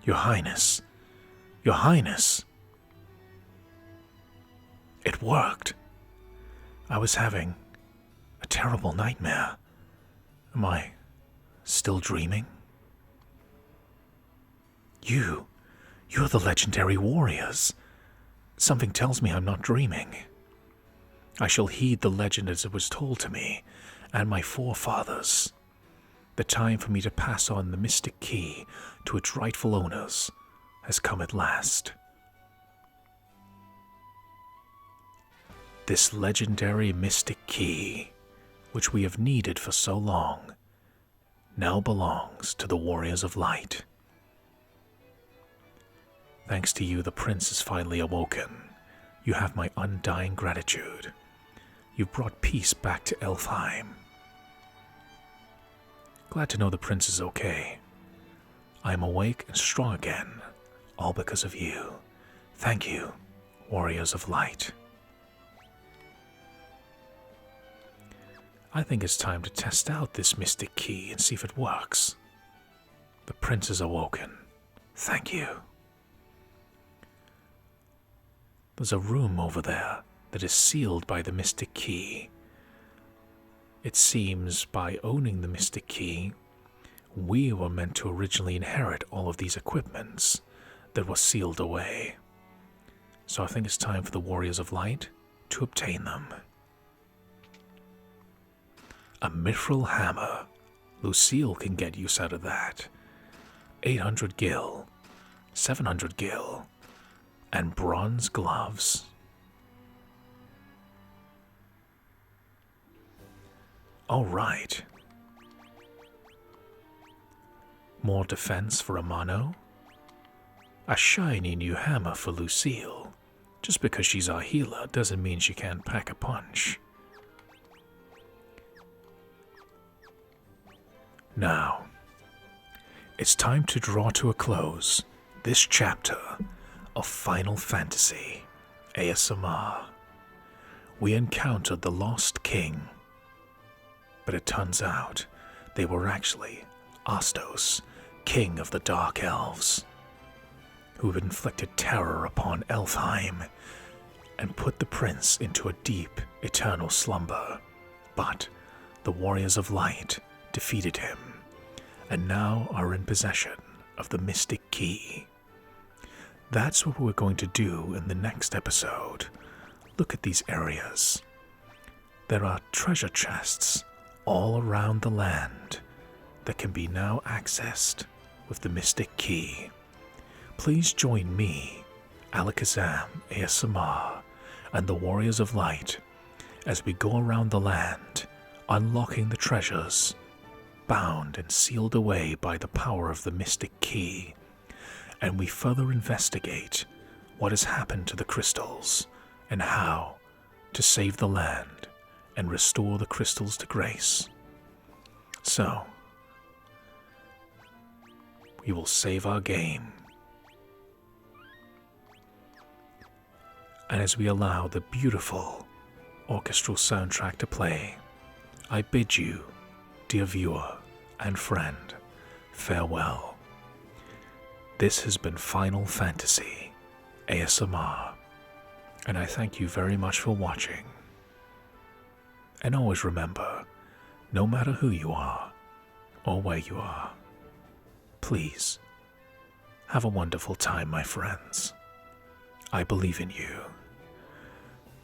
Your Highness. Your Highness. It worked. I was having a terrible nightmare. Am I still dreaming? You're the legendary warriors. Something tells me I'm not dreaming. I shall heed the legend as it was told to me and my forefathers. The time for me to pass on the mystic key to its rightful owners has come at last. This legendary mystic key, which we have needed for so long, now belongs to the Warriors of Light. Thanks to you, the prince is finally awoken. You have my undying gratitude. You've brought peace back to Elfheim. Glad to know the prince is okay. I am awake and strong again, all because of you. Thank you, Warriors of Light. I think it's time to test out this mystic key and see if it works. The prince is awoken. Thank you. There's a room over there that is sealed by the mystic key. It seems by owning the mystic key, we were meant to originally inherit all of these equipments that were sealed away. So I think it's time for the Warriors of Light to obtain them. A mithril hammer. Lucille can get use out of that. 800 gil, 700 gil, and bronze gloves. All right. More defense for Amano. A shiny new hammer for Lucille. Just because she's our healer doesn't mean she can't pack a punch. Now, it's time to draw to a close this chapter of Final Fantasy ASMR. We encountered the Lost King, but it turns out they were actually Astos, King of the Dark Elves, who had inflicted terror upon Elfheim and put the prince into a deep, eternal slumber. But the Warriors of Light defeated him, and now are in possession of the Mystic Key. That's what we're going to do in the next episode. Look at these areas. There are treasure chests all around the land that can be now accessed with the Mystic Key. Please join me, Alakazam ASMR, and the warriors of light as we go around the land, unlocking the treasures, bound and sealed away by the power of the mystic key, and we further investigate what has happened to the crystals and how to save the land and restore the crystals to grace. So, we will save our game. And as we allow the beautiful orchestral soundtrack to play, I bid you, dear viewer and friend, farewell. This has been Final Fantasy ASMR, and I thank you very much for watching. And always remember, no matter who you are or where you are, please have a wonderful time, my friends. I believe in you.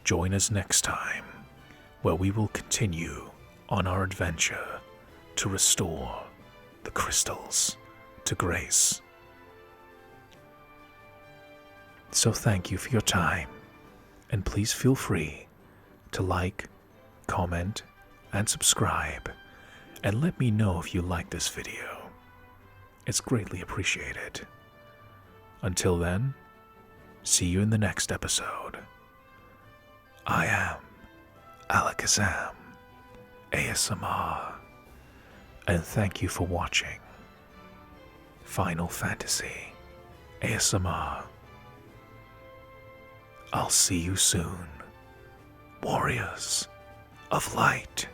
Join us next time, where we will continue on our adventure to restore the crystals to grace. So thank you for your time, and please feel free to like, comment, and subscribe, and let me know if you like this video. It's greatly appreciated. Until then, see you in the next episode. I am Alakazam ASMR, and thank you for watching Final Fantasy ASMR. I'll see you soon, warriors of light.